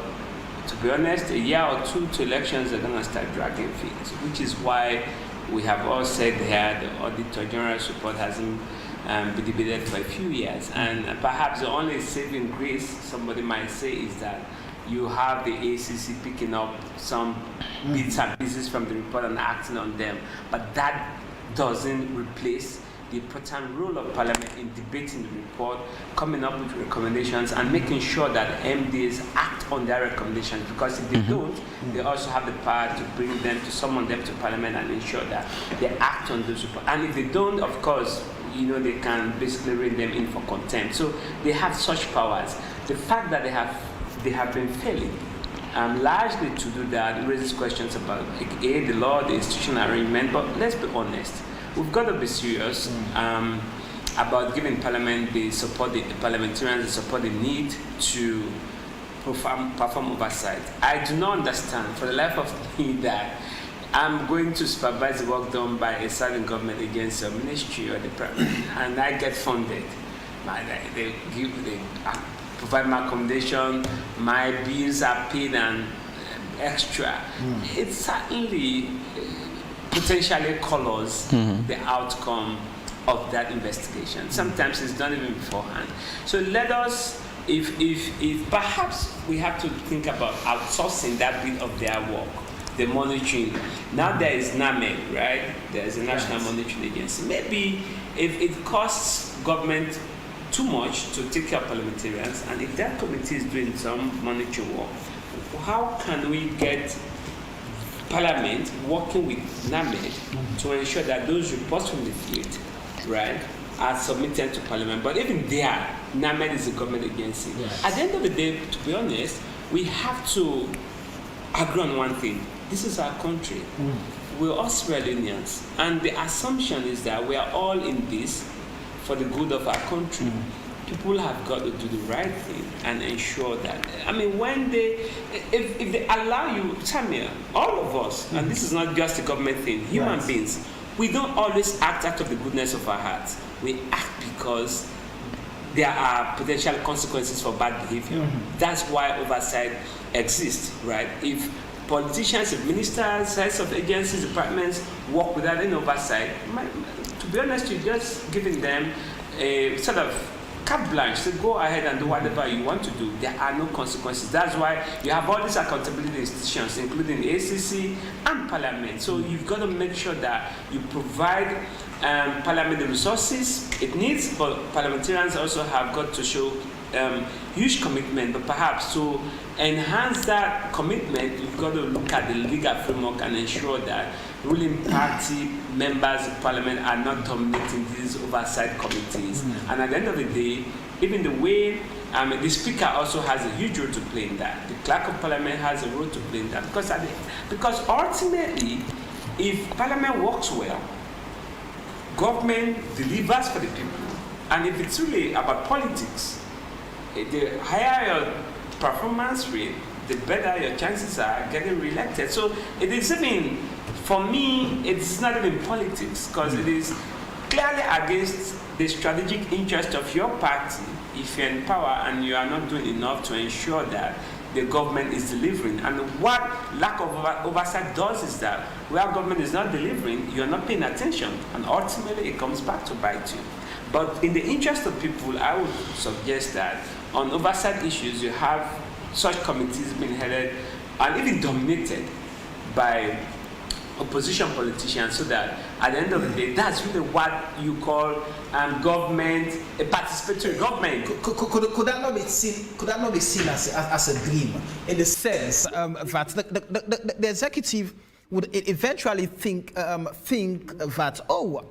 to be honest, a year or two to elections, they're going to start dragging feet, which is why we have all said here the Auditor General's report hasn't been debated for a few years. And perhaps the only saving grace, somebody might say, is that you have the ACC picking up some bits and pieces from the report and acting on them. But that doesn't replace the important role of Parliament in debating the report, coming up with recommendations, and making sure that MDs act on their recommendations. Because if they don't, they also have the power to bring them, to summon them to Parliament and ensure that they act on those reports. And if they don't, of course, they can basically rein them in for contempt. So they have such powers. The fact that they have been failing largely to do that raises questions about the law, the institutional arrangement. But let's be honest, we've got to be serious about giving Parliament the support, the parliamentarians the support they need to perform oversight. I do not understand for the life of me that I'm going to supervise the work done by a certain government against a ministry or the Parliament, and I get funded. They provide my accommodation, my bills are paid and extra. It certainly potentially colors the outcome of that investigation. Sometimes it's done even beforehand. So let us, if perhaps we have to think about outsourcing that bit of their work, the monitoring. Now there is NAMED, right? There is a National Monitoring Agency. Maybe if it costs government too much to take care of parliamentarians, and if that committee is doing some monitoring work, how can we get Parliament working with NAMED to ensure that those reports from the field, right, are submitted to Parliament? But even there, NAMED is a government agency. Yes. At the end of the day, to be honest, we have to agree on one thing. This is our country. We're all Sierra Leoneans, and the assumption is that we are all in this for the good of our country. People have got to do the right thing and ensure that, when if they allow you, Samuel, all of us, and this is not just a government thing, human beings, we don't always act out of the goodness of our hearts. We act because there are potential consequences for bad behavior. That's why oversight exists, right? If politicians, if ministers, heads of agencies, departments work without any oversight, to be honest, you're just giving them a sort of carte blanche to go ahead and do whatever you want to do. There are no consequences. That's why you have all these accountability institutions, including the ACC and Parliament. So you've got to make sure that you provide Parliament the resources it needs, but parliamentarians also have got to show huge commitment, but perhaps to enhance that commitment, you've got to look at the legal framework and ensure that ruling party members of parliament are not dominating these oversight committees. And at the end of the day, even the way the speaker also has a huge role to play in that. The clerk of parliament has a role to play in that, because ultimately, if parliament works well, government delivers for the people. And if it's really about politics, the higher your performance rate, the better your chances are getting re-elected. So it is even, for me, it's not even politics, because it is clearly against the strategic interest of your party if you're in power and you are not doing enough to ensure that the government is delivering. And what lack of oversight does is that where government is not delivering, you're not paying attention, and ultimately it comes back to bite you. But in the interest of people, I would suggest that on oversight issues, you have such committees being headed and even dominated by opposition politicians, so that at the end of the day, that's really what you call government, a participatory government. Could that not be seen? Could that not be seen as a dream, in the sense that the executive would eventually think that, oh,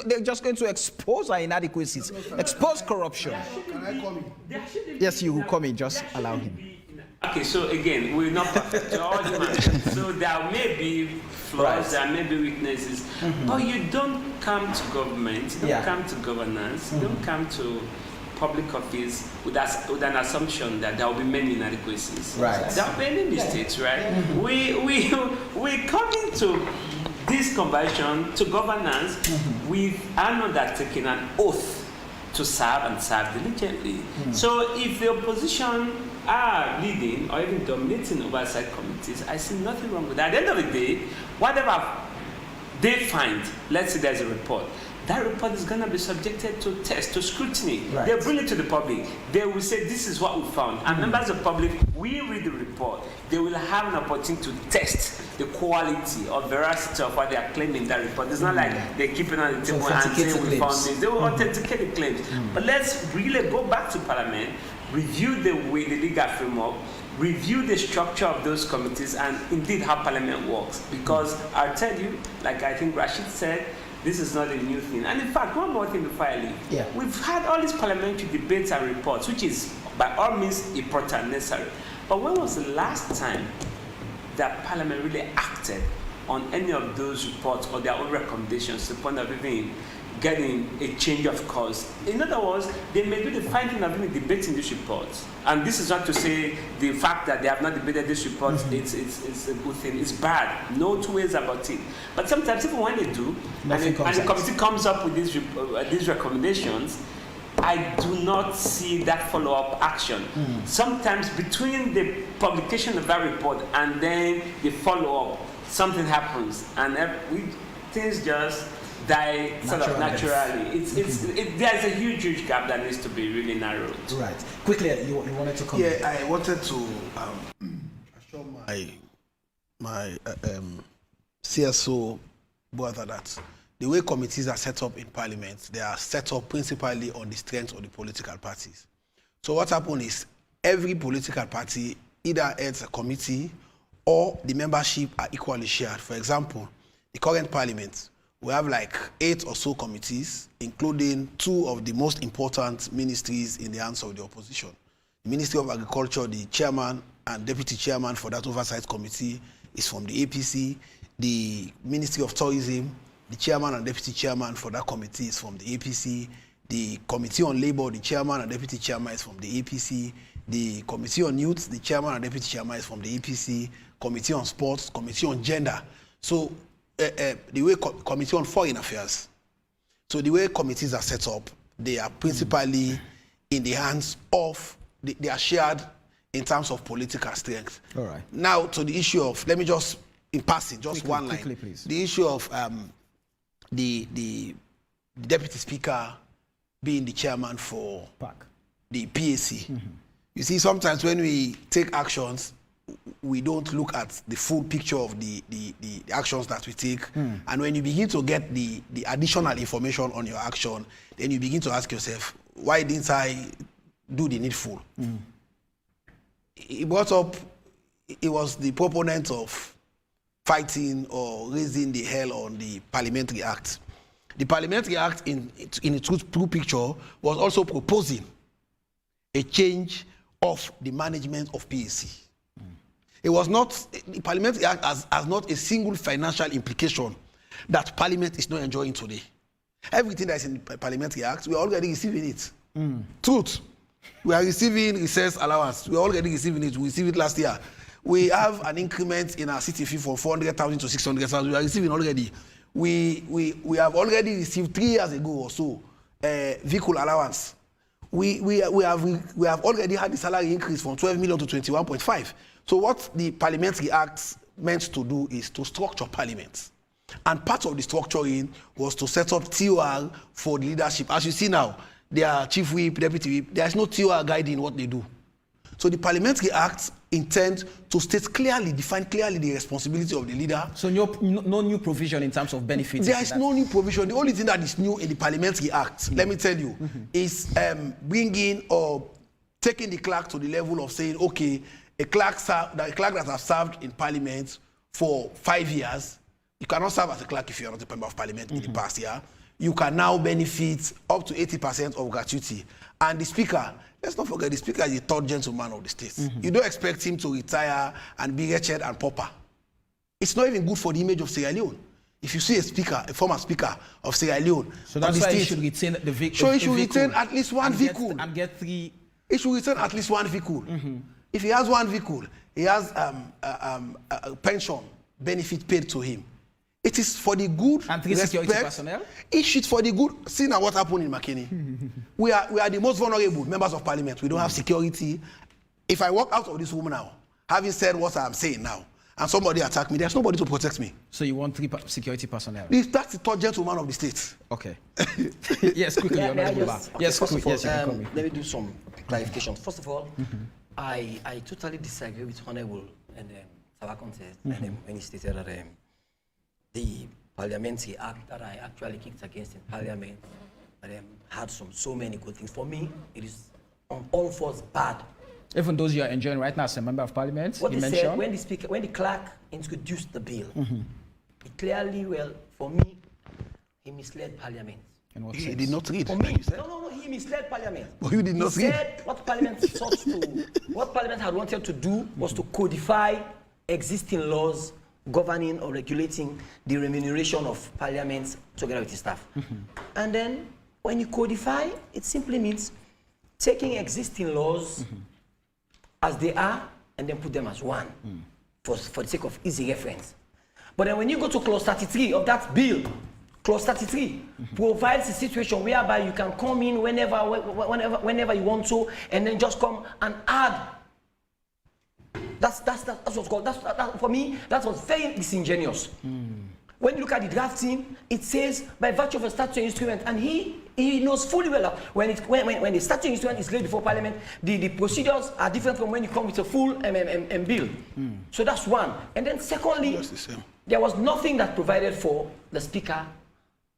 they're just going to expose our inadequacies, expose corruption. Can I come in? Yes, you will come in. Just allow him. Okay, so again, we're not perfect. We're all human. So there may be flaws, there may be weaknesses, but you don't come to government, you don't come to governance, you don't come to public office with an assumption that there will be many inadequacies. Right. There will be any mistakes, right? We come into this conversion to governance with an undertaking an oath to serve and serve diligently. So if the opposition are leading or even dominating oversight committees, I see nothing wrong with that. At the end of the day, whatever they find, let's say there's a report, that report is going to be subjected to test, to scrutiny. Right. They'll bring it to the public. They will say, this is what we found. And members of the public, we read the report. They will have an opportunity to test the quality or veracity of what they are claiming in that report. It's not like they're keeping on the table and saying we found this. They will authenticate the claims. But let's really go back to Parliament, review the way, the legal framework, review the structure of those committees, and indeed how Parliament works. Because I'll tell you, like I think Rashid said, this is not a new thing. And in fact, one more thing before I leave. Yeah. We've had all these parliamentary debates and reports, which is by all means important and necessary. But when was the last time that Parliament really acted on any of those reports or their own recommendations to the point of even getting a change of course? In other words, they may do the finding of even debating these reports. And this is not to say the fact that they have not debated these reports, it's a good thing. It's bad. No two ways about it. But sometimes even when they do, and the committee comes up with these recommendations, I do not see that follow-up action. Sometimes between the publication of that report and then the follow-up, something happens, and things just die sort of naturally. There's a huge gap that needs to be really narrowed. Right. Quickly, you wanted to comment? Yeah, I wanted to assure my CSO brother that the way committees are set up in Parliament, they are set up principally on the strength of the political parties. So what happens is every political party either heads a committee or the membership are equally shared. For example, the current Parliament, we have like 8 or so committees, including 2 of the most important ministries in the hands of the opposition. The Ministry of Agriculture, the chairman and deputy chairman for that oversight committee is from the APC. The Ministry of Tourism, the chairman and deputy chairman for that committee is from the APC. The Committee on Labour, the chairman and deputy chairman is from the APC. The Committee on Youth, the chairman and deputy chairman is from the APC. Committee on Sports, Committee on Gender. So the way Committee on Foreign Affairs. So the way committees are set up, they are principally in the hands of, they are shared in terms of political strength. All right. Now to the issue of, let me just, in passing, just one line. Quickly, please. The issue of the deputy speaker being the chairman for the PAC. You see, sometimes when we take actions, we don't look at the full picture of the actions that we take. And when you begin to get the additional information on your action, then you begin to ask yourself, why didn't I do the needful. He brought up, he was the proponent of fighting or raising the hell on the Parliamentary Act. The Parliamentary Act, in its true picture, was also proposing a change of the management of PAC. It was not, the Parliamentary Act has not a single financial implication that Parliament is not enjoying today. Everything that is in the Parliamentary Act, we are already receiving it. Truth. We are receiving recess allowance. We are already receiving it. We received it last year. We have an increment in our city fee from 400,000 to 600,000. We are receiving already. We have already received 3 years ago or so vehicle allowance. We have already had the salary increase from 12 million to 21.5. So what the Parliamentary Act meant to do is to structure Parliament. And part of the structuring was to set up TOR for the leadership. As you see now, they are chief whip, deputy whip. There is no TOR guiding what they do. So the Parliamentary Act intends to state clearly, define clearly the responsibility of the leader. So no new provision in terms of benefits? There is no new provision. The only thing that is new in the Parliamentary Act, let me tell you, is bringing or taking the clerk to the level of saying, okay, a clerk that has served in Parliament for 5 years, you cannot serve as a clerk if you are not a member of Parliament in the past year. You can now benefit up to 80% of gratuity. And the Speaker, let's not forget, the Speaker is the third gentleman of the state. You don't expect him to retire and be wretched and pauper. It's not even good for the image of Sierra Leone. If you see a former Speaker of Sierra Leone, so that's why he should retain the vehicle. So he should retain at least one vehicle. And get 3. He should retain at least one vehicle. If he has one vehicle, he has a pension benefit paid to him. It is for the good. And 3 security personnel? It's for the good. See now what happened in McKinney. we are the most vulnerable members of Parliament. We don't have security. If I walk out of this room now, having said what I'm saying now, and somebody attack me, there's nobody to protect me. So you want 3 security personnel? That's the third gentleman of the state. Okay. Yes, quickly. Yes, quickly. Yes, let me do some clarifications. First of all, I totally disagree with Honorable and Sabakon said when he stated that the Parliamentary Act that I actually kicked against in Parliament had so many good things. For me, it is on all fours bad. Even those you are enjoying right now as a member of Parliament, what you they said when the clerk introduced the bill, it clearly, for me, he misled Parliament. He did not read. For me, no, he misled Parliament. But you did not read. He said what Parliament what Parliament had wanted to do was to codify existing laws governing or regulating the remuneration of Parliament together with the staff. And then when you codify, it simply means taking existing laws as they are and then put them as one for the sake of easy reference. But then when you go to clause 33 of that bill, clause 33 provides a situation whereby you can come in whenever you want to and then just come and add. That's what's called. For me, that was very disingenuous. When you look at the drafting, it says by virtue of a statutory instrument, and he knows fully well that when the statutory instrument is laid before Parliament, the procedures are different from when you come with a full bill. So that's one. And then secondly, there was nothing that provided for the Speaker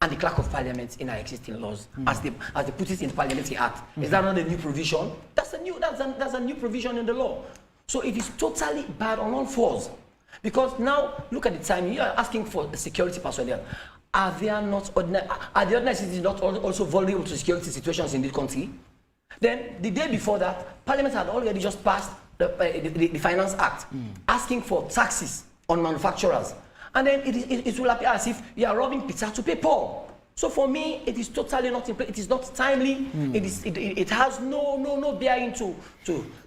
and the Clerk of Parliament in our existing laws as they put it in the Parliamentary Act. Is that not a new provision? That's a new provision in the law. So it is totally bad on all fours. Because now, look at the time, you are asking for the security personnel. Are the ordinary citizens not also vulnerable to security situations in this country? Then, the day before that, Parliament had already just passed the Finance Act, asking for taxes on manufacturers. And then it will appear as if you are robbing Peter to pay Paul. So for me, it is totally not in place. It is not timely. It has no bearing to.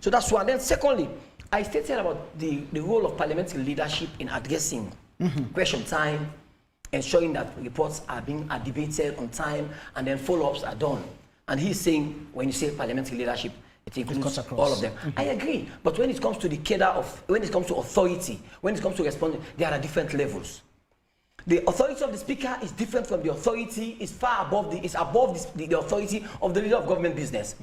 So that's one. Then secondly, I stated about the role of parliamentary leadership in addressing question time, ensuring that reports are debated on time, and then follow-ups are done. And he's saying when you say parliamentary leadership, it includes all of them. I agree. But when it comes to the cadre when it comes to authority, when it comes to responding, there are different levels. The authority of the Speaker is different from the authority, is far above the authority of the leader of government business.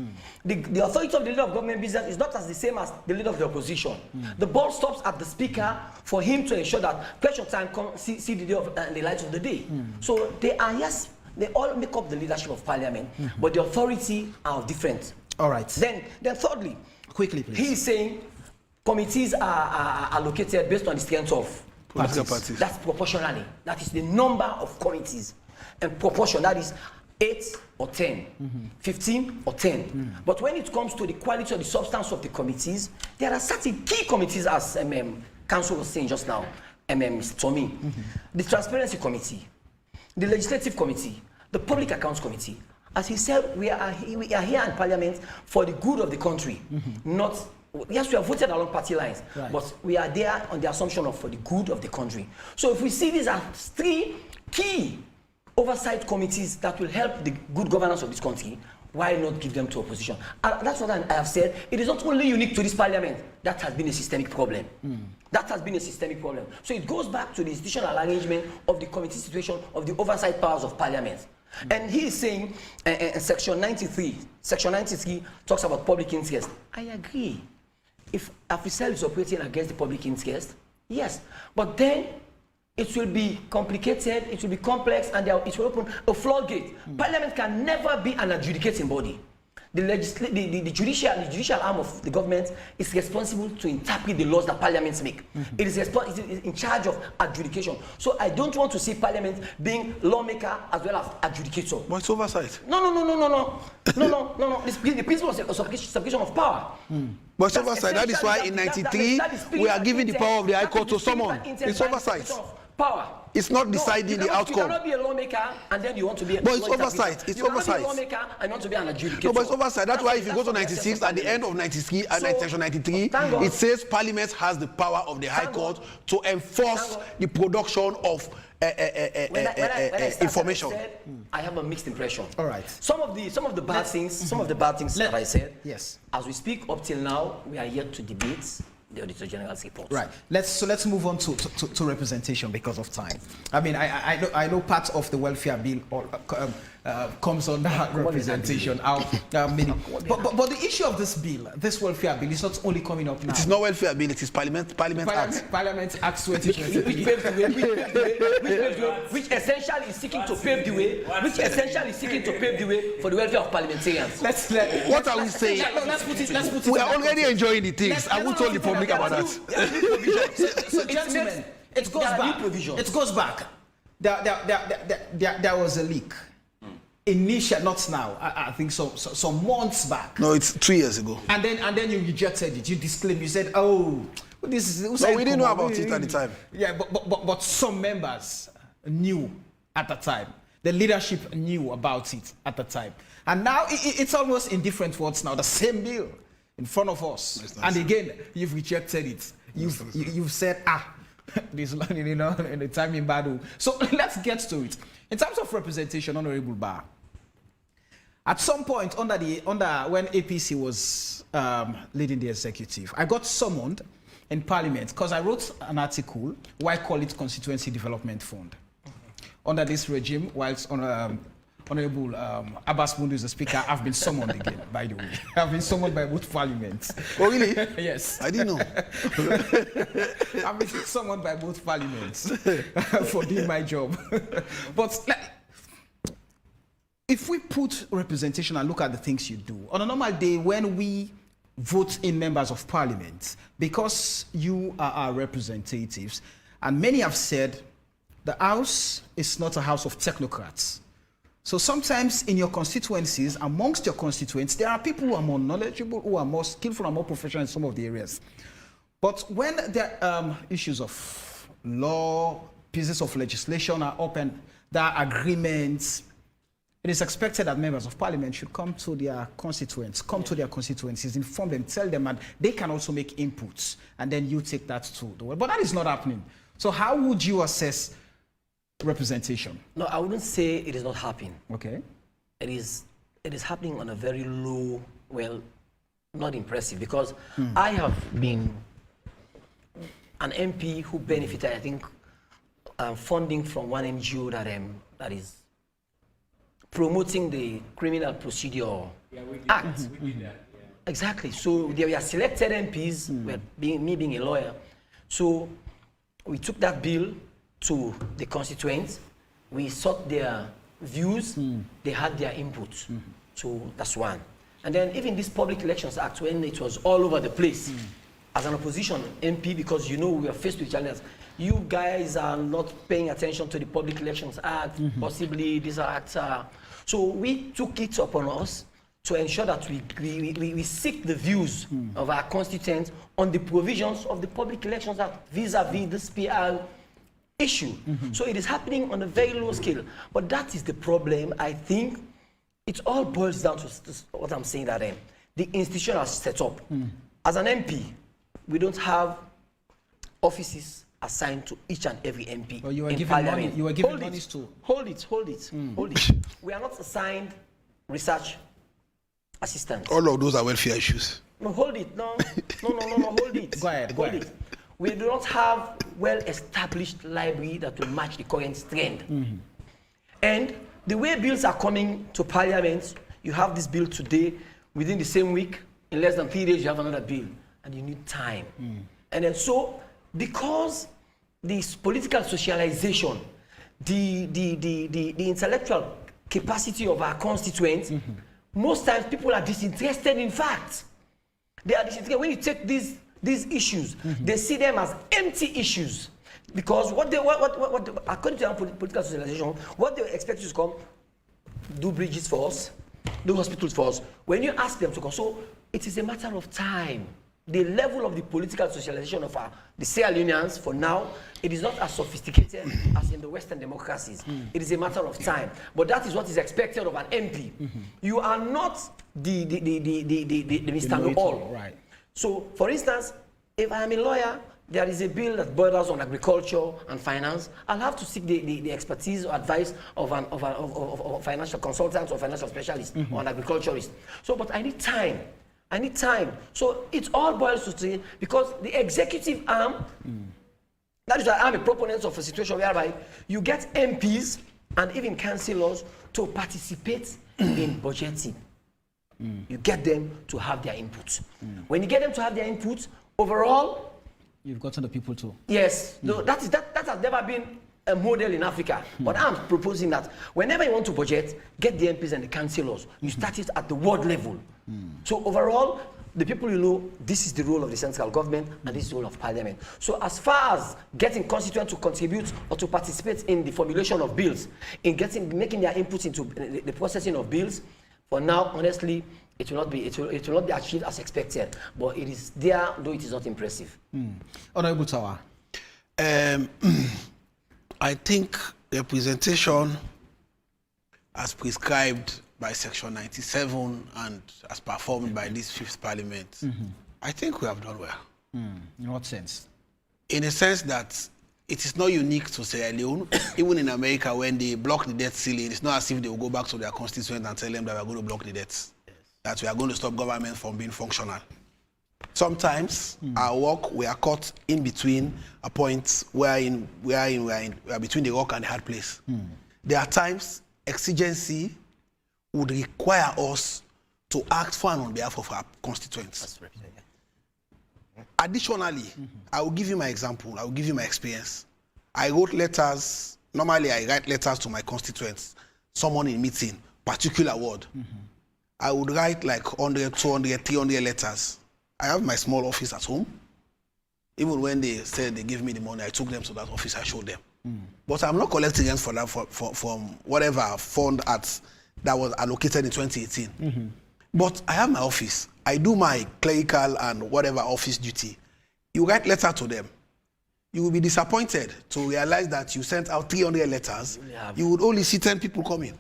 The authority of the leader of government business is not as the same as the leader of the opposition. The ball stops at the Speaker for him to ensure that question time see the day of the light of the day. So they are, yes, they all make up the leadership of Parliament, but the authority are different. All right. Then thirdly, Quickly, please. he is saying committees are allocated based on the strength of Political parties. That's proportionally. That is the number of committees. And proportion, that is 8 or 10, 15 or 10. But when it comes to the quality or the substance of the committees, there are certain key committees, as Council was saying just now, Mr. Tommy. The Transparency Committee, the Legislative Committee, the Public Accounts Committee. As he said, we are here in Parliament for the good of the country, not. Yes, we have voted along party lines, but we are there on the assumption of for the good of the country. So if we see these are 3 key oversight committees that will help the good governance of this country, why not give them to opposition? That's what I have said. It is not only unique to this Parliament. That has been a systemic problem. That has been a systemic problem. So it goes back to the institutional arrangement of the committee situation of the oversight powers of Parliament. And he is saying, Section 93 talks about public interest. I agree. If Africell is operating against the public interest, yes. But then it will be complicated, it will be complex, and it will open a floodgate. Parliament can never be an adjudicating body. The judicial arm of the government is responsible to interpret the laws that parliaments make. It is in charge of adjudication. So I don't want to see Parliament being lawmaker as well as adjudicator. But it's oversight. No. The principle of separation of power. But it's oversight. That is why in 93 we are giving the power of the High Court to someone. It's oversight. Power. It's not deciding the outcome. You cannot be a lawmaker and then you want to be a But it's oversight. It's oversight. You cannot be a lawmaker and you want to be an adjudicator. No, but it's oversight. That's why if you go to 96, at the end of 93 and Section 93, it says Parliament has the power of the High Court to enforce the production of information. I have a mixed impression. All right. Some of the bad things, that I said. Yes. As we speak up till now, we are yet to debate the Auditor General's report. Right. Let's move on to representation because of time. I mean, I know part of the welfare bill comes under representation. But the issue of this bill, this welfare bill, is not only coming up now. It is not welfare bill. It is Parliament Act. Parliament Act 2023. Which essentially is seeking to pave the way. For the welfare of parliamentarians. What are we saying? Let's put it. We are already enjoying the things. I won't tell the public about that. So gentlemen, it goes back. There was a leak. Initial, not now. I think some months back. No, it's 3 years ago. And then you rejected it. You disclaimed. You said, "Oh, this is." No, we didn't know about it at the time. Yeah, but some members knew at the time. The leadership knew about it at the time, and now it's almost in different words. Now the same bill in front of us, and again you've rejected it. You've said, this in the time in battle. So let's get to it. In terms of representation, Honorable Bar. At some point when APC was leading the executive, I got summoned in Parliament because I wrote an article why I call it Constituency Development Fund. Under this regime, whilst Honorable Abbas Mundu is the speaker, I've been summoned again, by the way. I've been summoned by both parliaments. Oh, really? Yes. I didn't know. I've been summoned by both parliaments for doing my job. But if we put representation and look at the things you do, on a normal day when we vote in members of parliament, because you are our representatives, and many have said the House is not a house of technocrats. So sometimes in your constituencies, amongst your constituents, there are people who are more knowledgeable, who are more skillful and more professional in some of the areas. But when there are issues of law, pieces of legislation are open, there are agreements, it is expected that members of parliament should come to their constituencies, inform them, tell them, and they can also make inputs, and then you take that to the world. But that is not happening. So how would you assess representation? No, I wouldn't say it is not happening. Okay. It is happening on a very low, well, not impressive, because I have been an MP who benefited, I think, funding from one NGO that is promoting the Criminal Procedure Act. We did that, yeah. Exactly. So there were selected MPs, me being a lawyer. So we took that bill to the constituents. We sought their views. They had their input. So that's one. And then even this Public Elections Act, when it was all over the place, as an opposition MP, because you know we are faced with challenges, you guys are not paying attention to the Public Elections Act, possibly these acts are. So we took it upon us to ensure that we seek the views of our constituents on the provisions of the Public Elections Act vis-a-vis this PR issue. So it is happening on a very low scale. But that is the problem. I think it all boils down to what I'm saying, that the institution has set up. As an MP, we don't have offices assigned to each and every MP. Well, you were in giving Parliament. money. You were giving money to. Hold it. We are not assigned research assistants. All of those are welfare issues. No, hold it. No, hold it. Go ahead. Hold it. We do not have well-established library that will match the current trend. And the way bills are coming to Parliament, you have this bill today, within the same week, in less than 3 days, you have another bill, and you need time. And then so, because this political socialization, the intellectual capacity of our constituents, most times people are disinterested in facts. They are disinterested. When you take these issues, they see them as empty issues. Because according to our political socialization, what they expect you to come, do bridges for us, do hospitals for us. When you ask them to come, so it is a matter of time. The level of the political socialization of the Sierra Leoneans, for now, it is not as sophisticated as in the Western democracies. It is a matter of time. But that is what is expected of an MP. You are not the Mr. Know-all. Right. So, for instance, if I am a lawyer, there is a bill that borders on agriculture and finance, I'll have to seek the expertise or advice of a financial consultant or financial specialist or an agriculturist. So, but I need time. So it all boils to say, because the executive arm, that is why I'm a proponent of a situation whereby you get MPs and even councillors to participate in budgeting. You get them to have their input. When you get them to have their input, overall, you've gotten the people too. Yes, no, that has never been a model in Africa. But I'm proposing that whenever you want to budget, get the MPs and the councillors. You start it at the ward level. So overall, the people you know, this is the role of the central government and this is the role of Parliament. So as far as getting constituents to contribute or to participate in the formulation of bills, in making their input into the processing of bills, for now, honestly, it will not be achieved as expected. But it is there, though it is not impressive. Honorable Tawa. I think representation as prescribed by Section 97 and as performed by this 5th Parliament, I think we have done well. In what sense? In a sense that it is not unique to Sierra Leone. Even in America, when they block the debt ceiling, it's not as if they will go back to their constituents and tell them that we are going to block the debts, that we are going to stop government from being functional. Sometimes our work, we are caught in between a point we are between the rock and the hard place. There are times exigency would require us to act for and on behalf of our constituents. Additionally, I will give you my example, I will give you my experience. I wrote letters, normally I write letters to my constituents, someone in meeting, particular word. I would write like 100, 200, 300 letters. I have my small office at home. Even when they said they give me the money, I took them to that office, I showed them. But I'm not collecting rent for that from whatever fund that was allocated in 2018. But I have my office. I do my clerical and whatever office duty. You write letter to them. You will be disappointed to realize that you sent out 300 letters. You would only see 10 people coming.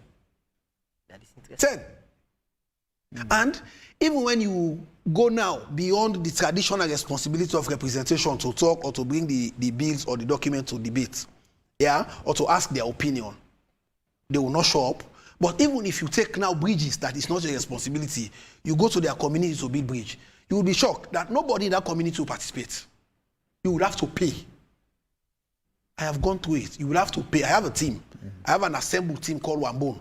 10. And even when you go now beyond the traditional responsibility of representation to talk or to bring the bills or the document to debate, or to ask their opinion, they will not show up. But even if you take now bridges that is not your responsibility, you go to their community to build bridge, you will be shocked that nobody in that community will participate. You will have to pay. I have gone through it. You will have to pay. I have a team. I have an assembled team called Wambone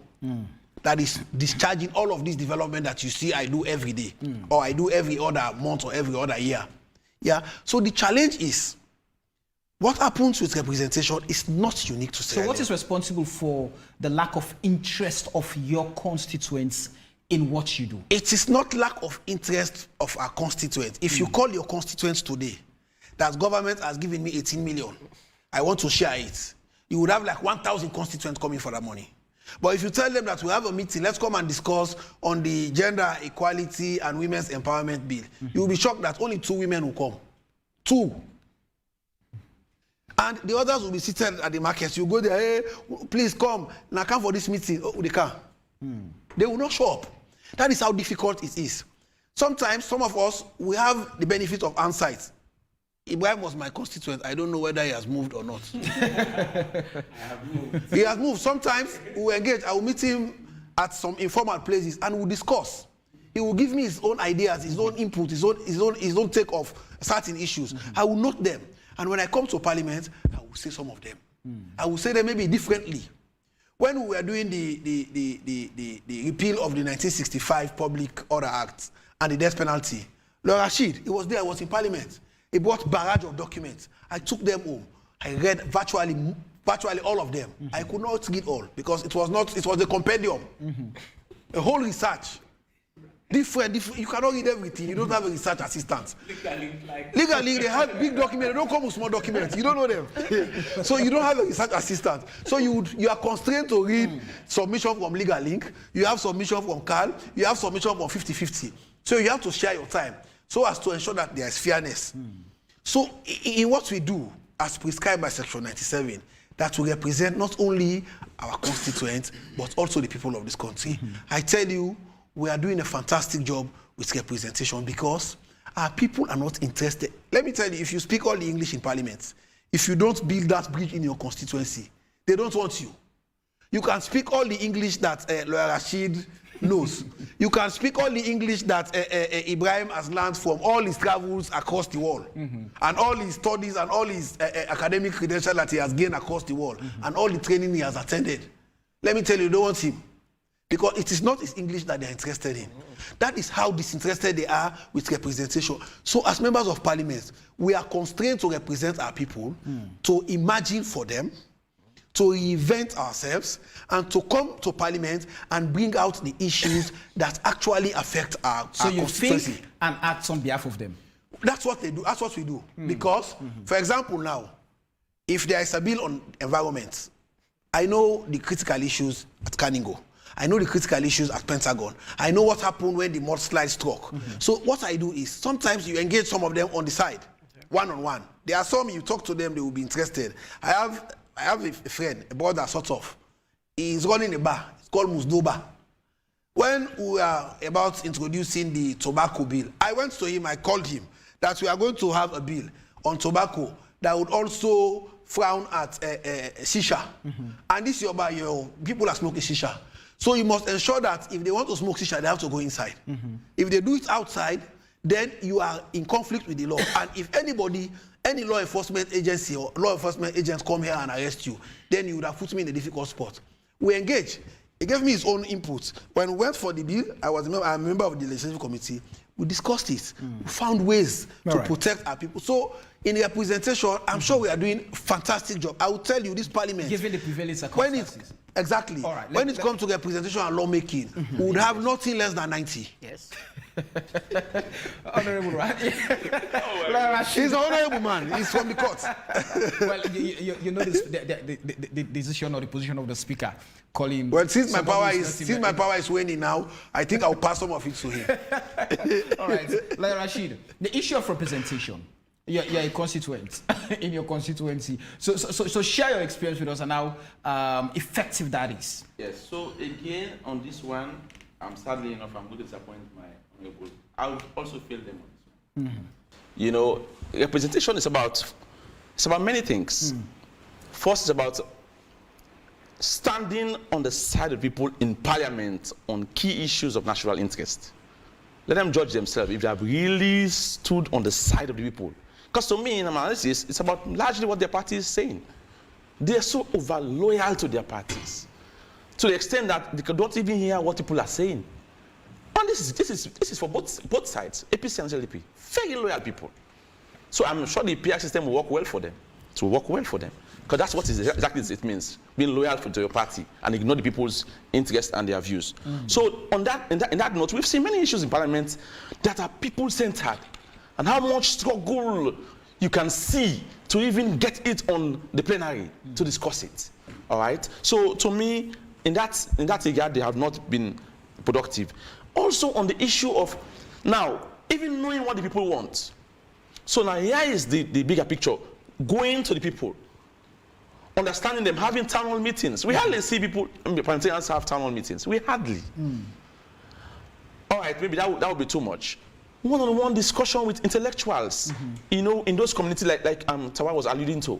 that is discharging all of this development that you see I do every day, or I do every other month or every other year. So the challenge is, what happens with representation is not unique to Sierra Leone. So what is responsible for the lack of interest of your constituents in what you do? It is not lack of interest of our constituents. If you call your constituents today, that government has given me 18 million, I want to share it, you would have like 1,000 constituents coming for that money. But if you tell them that we have a meeting, let's come and discuss on the gender equality and women's empowerment bill, you will be shocked that only 2 women will come. 2. And the others will be seated at the markets. You go there, hey, please come. Now come for this meeting. Oh, they can't. They will not show up. That is how difficult it is. Sometimes, some of us, we have the benefit of hindsight. Ibrahim was my constituent. I don't know whether he has moved or not. I have moved. He has moved. Sometimes we will engage. I will meet him at some informal places and we'll discuss. He will give me his own ideas, his own input, his own take of certain issues. I will note them. And when I come to Parliament, I will say some of them. I will say them maybe differently. When we were doing the repeal of the 1965 Public Order Act and the death penalty, Lord Rashid, he was there, I was in Parliament. He brought barrage of documents. I took them home. I read virtually all of them. I could not read all because it was a compendium. A whole research. Different, you cannot read everything. You don't have a research assistant. Legally, they have big documents. They don't come with small documents. You don't know them. So you don't have a research assistant. So you are constrained to read submission from Legal Link. You have submission from CAL. You have submission from 50-50. So you have to share your time so as to ensure that there is fairness. So in what we do, as prescribed by Section 97, that will represent not only our constituents, but also the people of this country. I tell you, we are doing a fantastic job with representation because our people are not interested. Let me tell you, if you speak all the English in Parliament, if you don't build that bridge in your constituency, they don't want you. You can speak all the English that Lawyer Rashid knows. You can speak all the English that Ibrahim has learned from all his travels across the world, and all his studies and all his academic credentials that he has gained across the world, and all the training he has attended. Let me tell you, don't want him. Because it is not his English that they are interested in. That is how disinterested they are with representation. So as members of Parliament, we are constrained to represent our people, to imagine for them, to reinvent ourselves, and to come to Parliament and bring out the issues that actually affect our constituency. So you think and act on behalf of them? That's what they do. That's what we do. Because, for example, now, if there is a bill on environment, I know the critical issues at Kaningo. I know the critical issues at Pentagon. I know what happened when the mudslide struck. So what I do is sometimes you engage some of them on the side, one-on-one. There are some, you talk to them, they will be interested. I have a friend, a brother, sort of. He's running a bar. It's called Musdoba. When we were about introducing the tobacco bill, I went to him, I called him, that we are going to have a bill on tobacco that would also frown at shisha. And this year, people are smoking shisha. So you must ensure that if they want to smoke shisha, they have to go inside. If they do it outside, then you are in conflict with the law. And if anybody, any law enforcement agency or law enforcement agents come here and arrest you, then you would have put me in a difficult spot. We engage. He gave me his own input. When we went for the bill, I'm a member of the legislative committee. We discussed it. We found ways to protect our people. So in representation, I'm sure we are doing a fantastic job. I will tell you, this Parliament, given the prevailing circumstances. Exactly. Right, when it comes to representation and lawmaking, we would have nothing less than 90. Yes. Honorable, right? He's an honorable man. He's from the court. Well, you know the decision or the position of the speaker calling. Well, since my power is waning now, I think I'll pass some of it to him. All right, Lawyer Rashid, the issue of representation. You're a constituent in your constituency. So share your experience with us and how effective that is. Yes, so again, on this one, sadly enough, I'm going to disappoint my honorable. I will also fail them on this one. You know, representation is about many things. First, it's about standing on the side of people in Parliament on key issues of national interest. Let them judge themselves if they have really stood on the side of the people. Because to me, in analysis, it's about largely what their party is saying. They are so over loyal to their parties, to the extent that they don't even hear what people are saying. And this is for both sides, APC and LDP, very loyal people. So I'm sure the PR system will work well for them. It will work well for them. Because that's what exactly it means, being loyal to your party and ignore the people's interests and their views. So on in that note, we've seen many issues in Parliament that are people-centered, and how much struggle you can see to even get it on the plenary to discuss it. All right? So to me, in that regard, they have not been productive. Also on the issue of, now, even knowing what the people want. So now here is the bigger picture. Going to the people, understanding them, having town hall meetings. We hardly see people, parliamentarians have town hall meetings. We hardly. All right, maybe that would be too much. One-on-one discussion with intellectuals, you know, in those communities like Tawa was alluding to.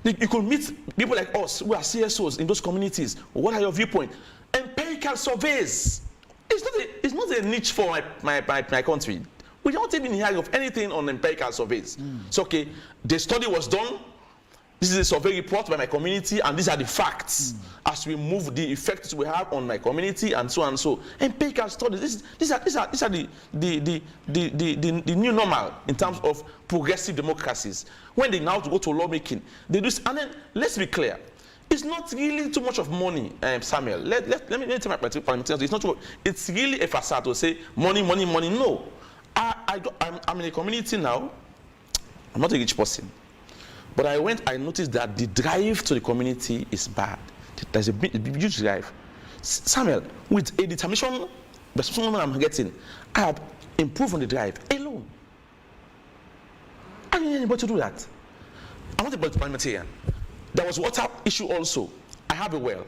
You could meet people like us who are CSOs in those communities. What are your viewpoints? Empirical surveys. It's not a niche for my country. We don't even hear of anything on empirical surveys. It's okay, the study was done. This is a survey report by my community, and these are the facts as we move the effects we have on my community, and so and so. Empirical studies. These are the new normal in terms of progressive democracies. When they now go to lawmaking, they do. And then let's be clear. It's not really too much of money, Samuel. Let me tell my parliamentarians. It's not too much. It's really a facade to say money. No, I'm in a community now. I'm not a rich person. But I noticed that the drive to the community is bad. There's a huge drive. Samuel, with a determination, the person I'm getting, I have improved on the drive alone. I didn't need anybody to do that. I'm not a parliamentarian. There was water issue also. I have a well.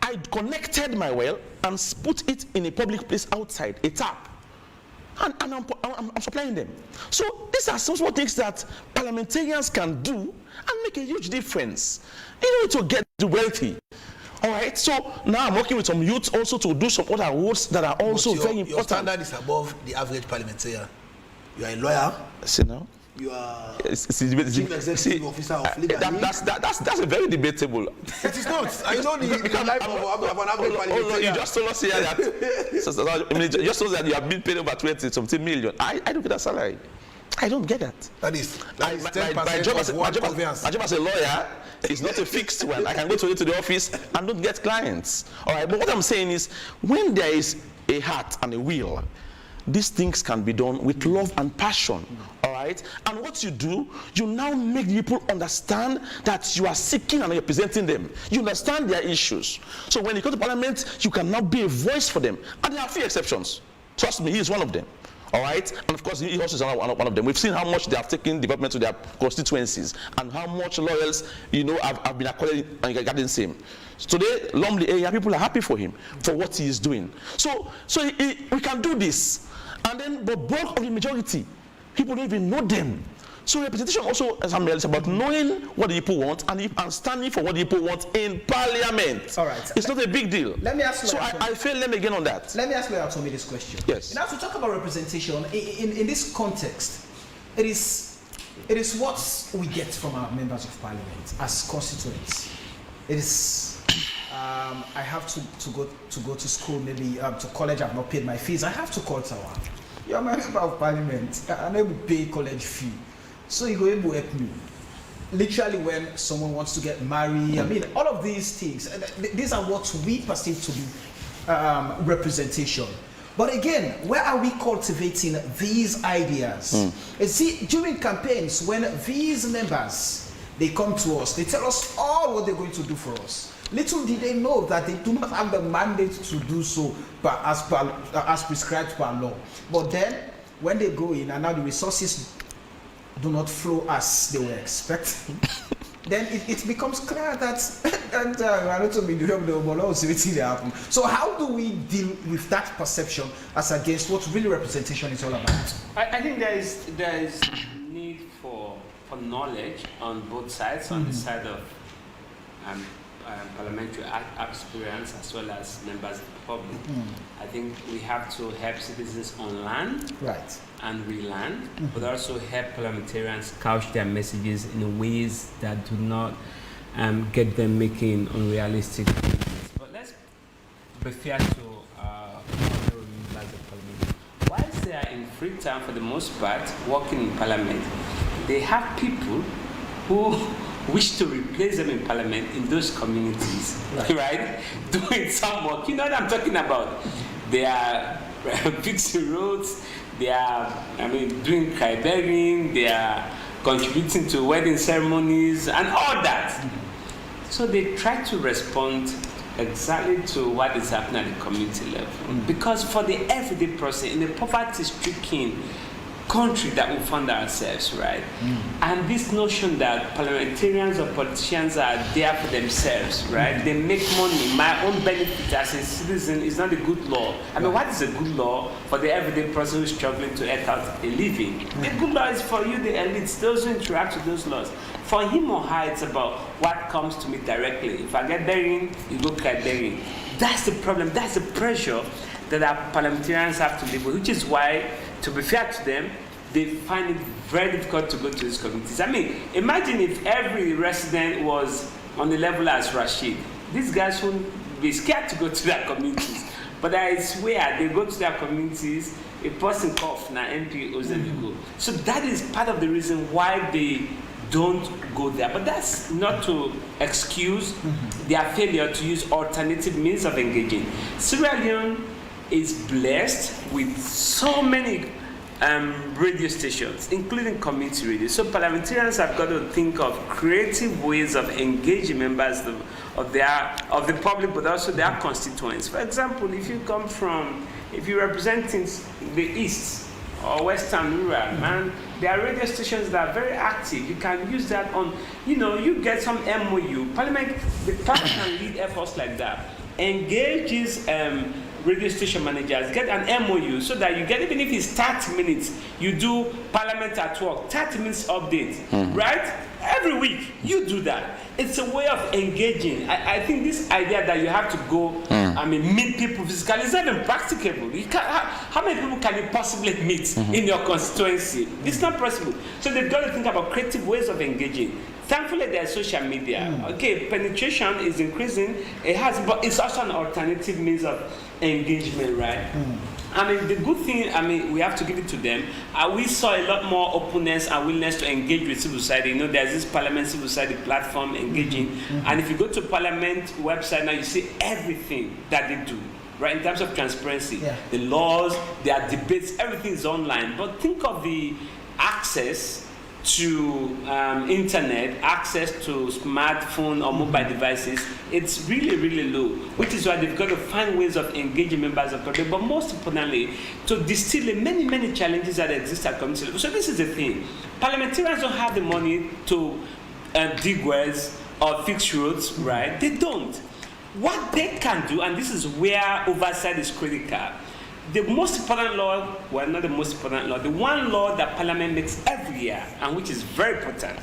I connected my well and put it in a public place outside, a tap. And I'm supplying them. So these are some small things that parliamentarians can do and make a huge difference. You know, to get the wealthy. All right. So now I'm working with some youth also to do some other roles that are also very important. Your standard is above the average parliamentarian. You are a lawyer. See now. You are chief executive officer of legal. That's a very debatable. It is not. I know the life of an average parliamentarian. You just told us here that. You just told us that you have been paid over 20-something million. I don't get that salary. I don't get that. That is 10% my job as a lawyer is not a fixed one. I can go to the office and don't get clients. All right. But what I'm saying is, when there is a heart and a will, these things can be done with love and passion. All right? And what you do, you now make people understand that you are seeking and representing them. You understand their issues. So when you go to parliament, you can now be a voice for them. And there are a few exceptions. Trust me, he is one of them. All right? And of course, he also is one of them. We've seen how much they have taken development to their constituencies and how much lawyers, you know, have been accorded and regarding same. So today, Lumley area, people are happy for him, for what he is doing. So we can do this. And then the bulk of the majority, people don't even know them. So representation also, as Samuel, is about knowing what the people want and standing for what the people want in parliament. All right. It's not a big deal. Let me ask you. So I fail them again on that. Let me ask Tomi this question. Yes. Now to talk about representation in this context, it is what we get from our members of parliament as constituents. It is. I have to go to school, maybe to college. I've not paid my fees. I have to call Tawa. You're my member of parliament. I'm able to pay college fee, so you go able to help me. Literally, when someone wants to get married, I mean, all of these things. These are what we perceive to be representation. But again, where are we cultivating these ideas? And see, during campaigns, when these members they come to us, they tell us all what they're going to do for us. Little did they know that they do not have the mandate to do so as prescribed by law. But then, when they go in and now the resources do not flow as they were expecting, then it becomes clear that so how do we deal with that perception as against what really representation is all about? I think there is need for knowledge on both sides, on the side of parliamentary experience as well as members of the public. I think we have to help citizens unlearn and relearn, but also help parliamentarians couch their messages in ways that do not get them making unrealistic statements. But let's be fair to honorable members of parliament. Whilst they are in free time for the most part working in parliament, they have people who wish to replace them in parliament in those communities, right? Doing some work. You know what I'm talking about? They are fixing roads, they are, doing cry-begging, they are contributing to wedding ceremonies and all that. So they try to respond exactly to what is happening at the community level. Because for the everyday person in a poverty-stricken country that we found ourselves, right? And this notion that parliamentarians or politicians are there for themselves, right? They make money. My own benefit as a citizen is not a good law. What is a good law for the everyday person who is struggling to earn out a living? A good law is for you, the elites, those who interact with those laws. For him or her, it's about what comes to me directly. If I get burying, you go get burying. That's the problem. That's the pressure that our parliamentarians have to live with, which is why, to be fair to them, they find it very difficult to go to these communities. Imagine if every resident was on the level as Rashid. These guys wouldn't be scared to go to their communities. But I swear, they go to their communities, a person cough, now MP owes them to go. So that is part of the reason why they don't go there. But that's not to excuse their failure to use alternative means of engaging. Sierra Leone is blessed with so many radio stations, including community radio. So parliamentarians have got to think of creative ways of engaging members of the public, but also their constituents. For example, if you represent in the East or Western Rural, man, there are radio stations that are very active. You can use that on, you get some MOU. The parliament can lead efforts like that. Engages radio station managers, get an MOU so that you get, even if it's 30 minutes, you do parliament at work, 30 minutes update, right? Every week, you do that. It's a way of engaging. I think this idea that you have to go, meet people physically is not even practicable. How many people can you possibly meet in your constituency? It's not possible. So they've got to think about creative ways of engaging. Thankfully, there's social media. Okay, penetration is increasing. But it's also an alternative means of engagement, right? The good thing, we have to give it to them. We saw a lot more openness and willingness to engage with civil society. There's this Parliament civil society platform engaging. And if you go to Parliament website now, you see everything that they do, right? In terms of transparency, the laws, their debates, everything is online. But think of the access to internet, access to smartphone or mobile devices, it's really, really low, which is why they've got to find ways of engaging members of community, but most importantly, to distill the many, many challenges that exist at community level. So this is the thing. Parliamentarians don't have the money to dig wells or fix roads, right? They don't. What they can do, and this is where oversight is critical, the most important law, well, not the most important law, the one law that Parliament makes every year, and which is very important,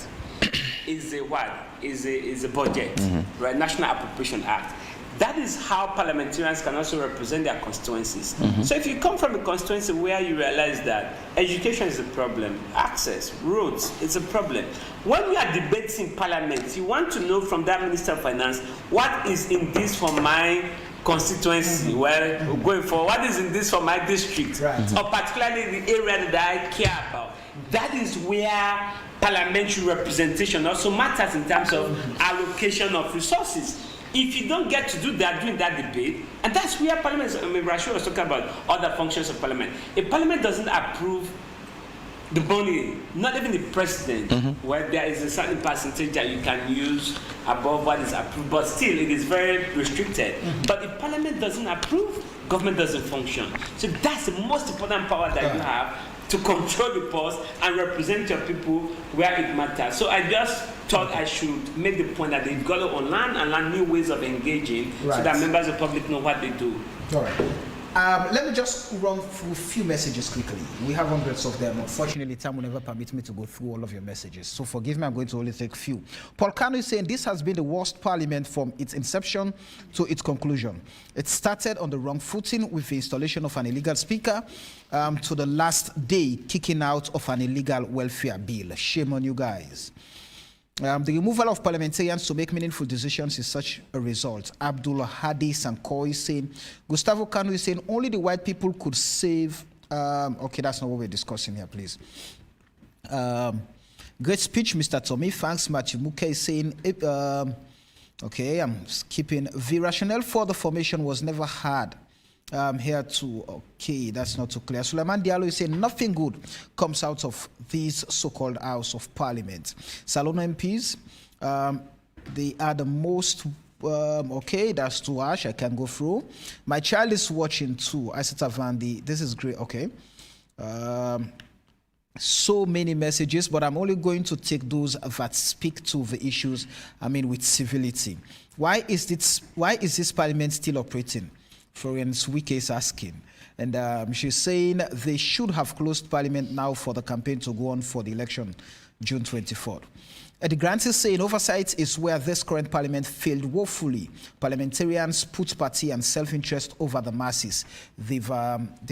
is a what? Is a budget, right? National Appropriation Act. That is how parliamentarians can also represent their constituencies. So if you come from a constituency where you realize that education is a problem, access, roads, it's a problem. When we are debating in Parliament, you want to know from that Minister of Finance, what is in this for my constituency, well, going for what is in this for my district, or particularly the area that I care about. That is where parliamentary representation also matters in terms of allocation of resources. If you don't get to do that during that debate, and that's where Parliament, Rashid was talking about other functions of Parliament. If Parliament doesn't approve the money, not even the president, where there is a certain percentage that you can use above what is approved, but still it is very restricted. But if Parliament doesn't approve, government doesn't function. So that's the most important power that you have, to control the pulse and represent your people where it matters. So I just thought I should make the point that they've got to unlearn and learn new ways of engaging so that members of the public know what they do. All right. Let me just run through a few messages quickly. We have hundreds of them. Unfortunately, time will never permit me to go through all of your messages. So forgive me, I'm going to only take a few. Paul Kanu is saying this has been the worst parliament from its inception to its conclusion. It started on the wrong footing with the installation of an illegal speaker to the last day kicking out of an illegal welfare bill. Shame on you guys. The removal of parliamentarians to make meaningful decisions is such a result. Abdullah Hadi Sanko is saying, Gustavo Kanu is saying, only the white people could save. Okay, that's not what we're discussing here, please. Great speech, Mr. Tommy. Thanks, Matthew Muke is saying, okay, I'm skipping. The rationale for the formation was never had. Here too, okay, that's not too clear. Suleiman Diallo is saying nothing good comes out of this so-called House of Parliament. Salon MPs, they are the most, okay, that's too harsh, I can go through. My child is watching too, Isata Vandi, this is great, okay. So many messages, but I'm only going to take those that speak to the issues, with civility. Why is this parliament still operating? Florence Wike is asking. And she's saying they should have closed parliament now for the campaign to go on for the election, June 24th. The grant is saying oversight is where this current parliament failed woefully. Parliamentarians put party and self-interest over the masses they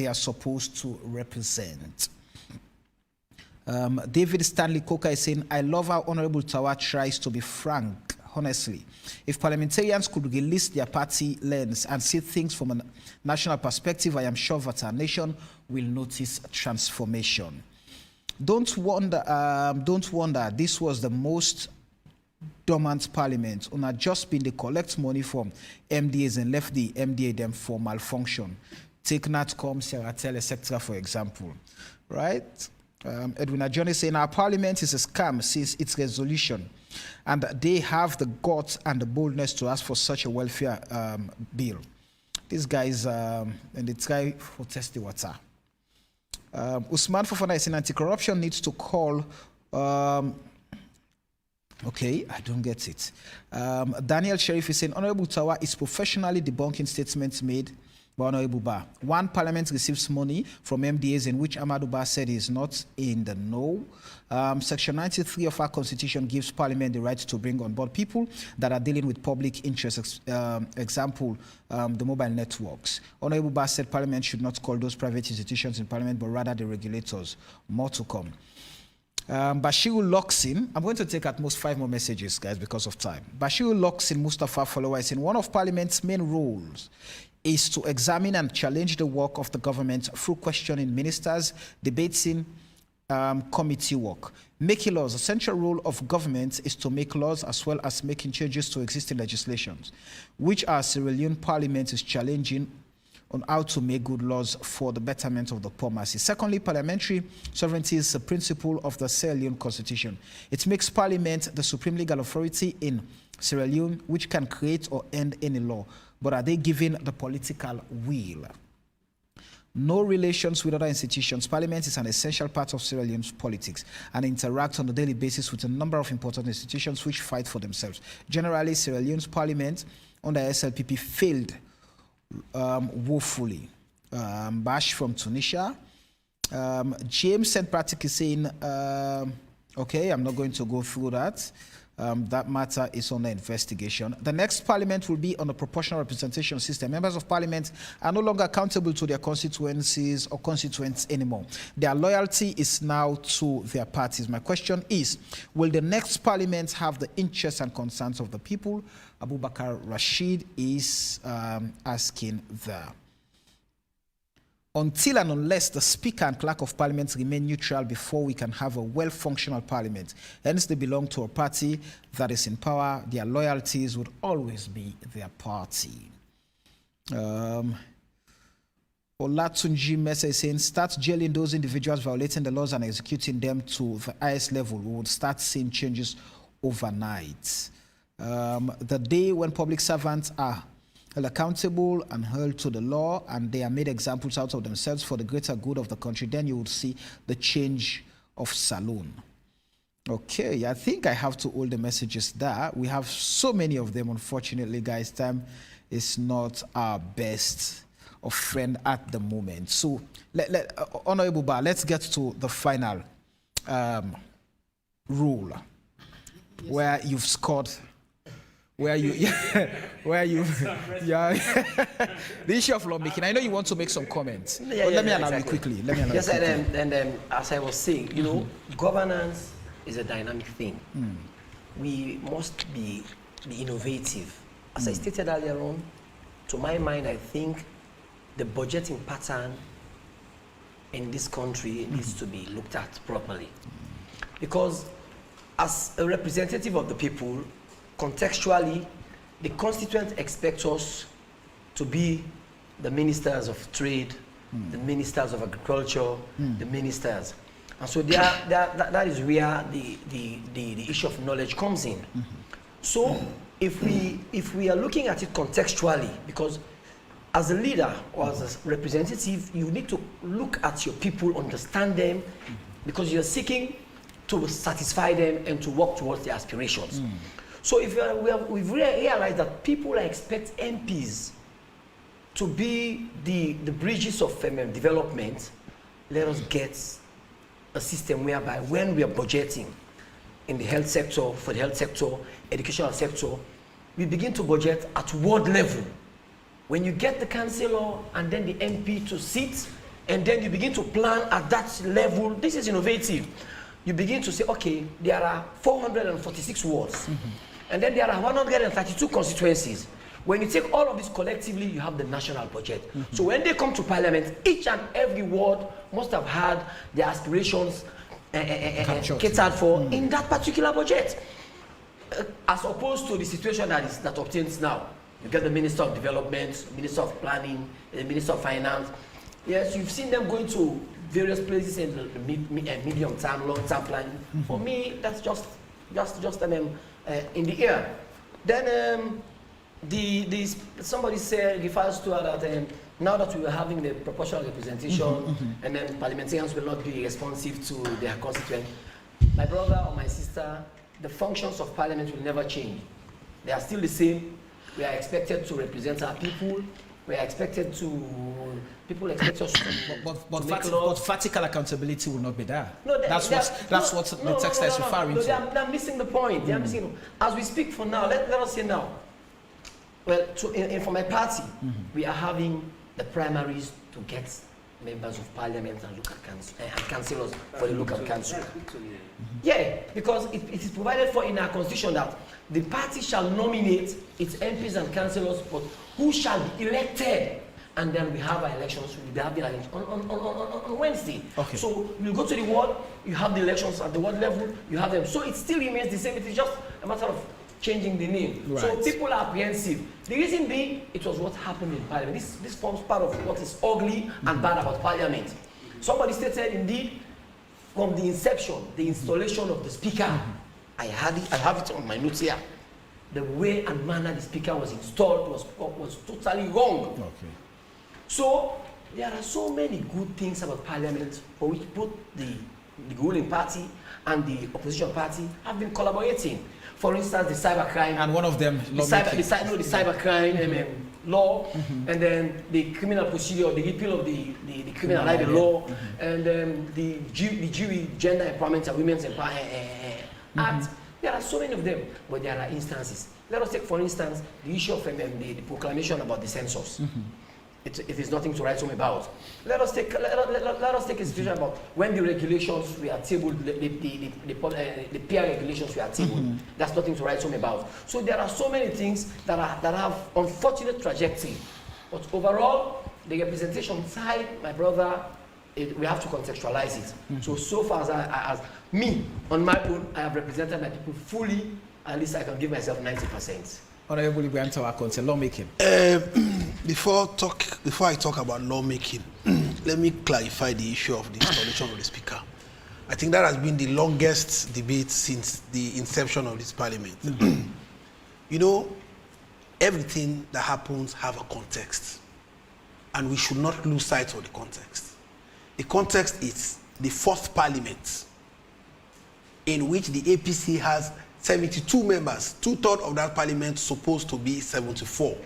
are supposed to represent. David Stanley Coker is saying, I love how Honorable Tawa tries to be frank, honestly. If parliamentarians could release their party lens and see things from a national perspective, I am sure that our nation will notice transformation. Don't wonder, this was the most dormant parliament. On had just been they collect money from MDAs and left the MDA them for malfunction. Take Natcom, Seratel, etc. for example, right? Edwin Ajoni saying our parliament is a scam since its resolution, and they have the guts and the boldness to ask for such a welfare bill. These guys, and they try for test the water. Usman Fofana is saying anti-corruption needs to call. Okay, I don't get it. Daniel Sheriff is saying Honorable Tawa is professionally debunking statements made by Honorable Ba. One, parliament receives money from MDAs in which Amadou Ba said he is not in the know. Section 93 of our constitution gives parliament the right to bring on board people that are dealing with public interest, example, the mobile networks. Honorable Ba said parliament should not call those private institutions in parliament, but rather the regulators. More to come. Bashiru locks in. I'm going to take at most 5 more messages, guys, because of time. Bashiru locks in Mustafa Follower is in one of parliament's main roles is to examine and challenge the work of the government through questioning ministers, debating committee work. Making laws. The central role of government is to make laws as well as making changes to existing legislations, which our Sierra Leone Parliament is challenging on how to make good laws for the betterment of the poor masses. Secondly, parliamentary sovereignty is the principle of the Sierra Leone Constitution. It makes Parliament the supreme legal authority in Sierra Leone, which can create or end any law. But are they given the political will? No relations with other institutions. Parliament is an essential part of Sierra Leone's politics and interacts on a daily basis with a number of important institutions which fight for themselves. Generally, Sierra Leone's parliament under SLPP failed woefully. Bash from Tunisia. James St. Patrick is saying, okay, I'm not going to go through that. That matter is under investigation. The next parliament will be on a proportional representation system. Members of parliament are no longer accountable to their constituencies or constituents anymore. Their loyalty is now to their parties. My question is, will the next parliament have the interests and concerns of the people? Abubakar Rashid is asking there. Until and unless the Speaker and Clerk of Parliament remain neutral before we can have a well-functional Parliament. Hence, they belong to a party that is in power. Their loyalties would always be their party. Olatunji Mesa is saying, start jailing those individuals violating the laws and executing them to the highest level. We would start seeing changes overnight. The day when public servants are held accountable and held to the law, and they are made examples out of themselves for the greater good of the country, then you will see the change of saloon. Okay, I think I have to hold the messages there. We have so many of them, unfortunately, guys. Time is not our best of friend at the moment. So, Honorable Ba, let's get to the final rule, where you've scored. Where you, yeah, the issue of lawmaking. I know you want to make some comments, but let me allow you quickly. Let me allow you quickly. And as I was saying, you know, governance is a dynamic thing. We must be innovative. As I stated earlier on, to my mind, I think the budgeting pattern in this country needs to be looked at properly, because as a representative of the people, contextually, the constituents expect us to be the ministers of trade, the ministers of agriculture, the ministers. And so that is where the issue of knowledge comes in. So if we are looking at it contextually, because as a leader or as a representative, you need to look at your people, understand them, because you're seeking to satisfy them and to work towards their aspirations. So if we've realized that people expect MPs to be the bridges of development, let us get a system whereby when we are budgeting in the health sector, for the health sector, educational sector, we begin to budget at ward level. When you get the councillor and then the MP to sit, and then you begin to plan at that level, this is innovative. You begin to say, okay, there are 446 wards, and then there are 132 constituencies. When you take all of this collectively, you have the national budget. So when they come to parliament, each and every ward must have had their aspirations catered for in that particular budget. As opposed to the situation that obtains now. You get the Minister of Development, Minister of Planning, the Minister of Finance. Yes, you've seen them going to various places in the medium term, long term planning. For me, that's just in the air. Then somebody said, refers to that now that we are having the proportional representation, and then parliamentarians will not be responsive to their constituents. My brother or my sister, the functions of parliament will never change. They are still the same. We are expected to represent our people. We are expected to, people expect us to but vertical accountability will not be there. No, that's what the text is referring to. They're missing the point. They're missing. As we speak for now, let us say now. Well, for my party, we are having the primaries to get members of parliament and local councillors for the local council. Yeah, because it is provided for in our constitution that the party shall nominate its MPs and councillors, but who shall be elected? And then we have our elections. We'll be having elections on Wednesday. Okay. So you go to the ward, you have the elections at the ward level, you have them. So it still remains the same. It is just a matter of changing the name. Right. So people are apprehensive. The reason being, it was what happened in parliament. This forms part of what is ugly and bad about parliament. Somebody stated, indeed, from the inception, the installation of the speaker, I have it on my notes here. The way and manner the speaker was installed was totally wrong. Okay. So there are so many good things about parliament for which both the ruling party and the opposition party have been collaborating. For instance, the cybercrime. And one of them, the cybercrime law, and then the criminal procedure, the repeal of the criminal libel law, and the Gender Empowerment and Women's Empowerment Act. There are so many of them, but there are instances. Let us take, for instance, the issue of the proclamation about the census. It is nothing to write home about. Let us take a situation about when the regulations were tabled, the peer regulations were tabled. That's nothing to write home about. So there are so many things that have unfortunate trajectory. But overall, the representation side, my brother, we have to contextualize it. So far as me, on my own, I have represented my people fully. At least I can give myself 90%. Honorable Ibrahim Tawakonte, lawmaking. Before I talk about lawmaking, let me clarify the issue of the installation of the speaker. I think that has been the longest debate since the inception of this parliament. You know, everything that happens have a context, and we should not lose sight of the context. The context is the first parliament in which the APC has 72 members. 2/3 of that parliament supposed to be 74,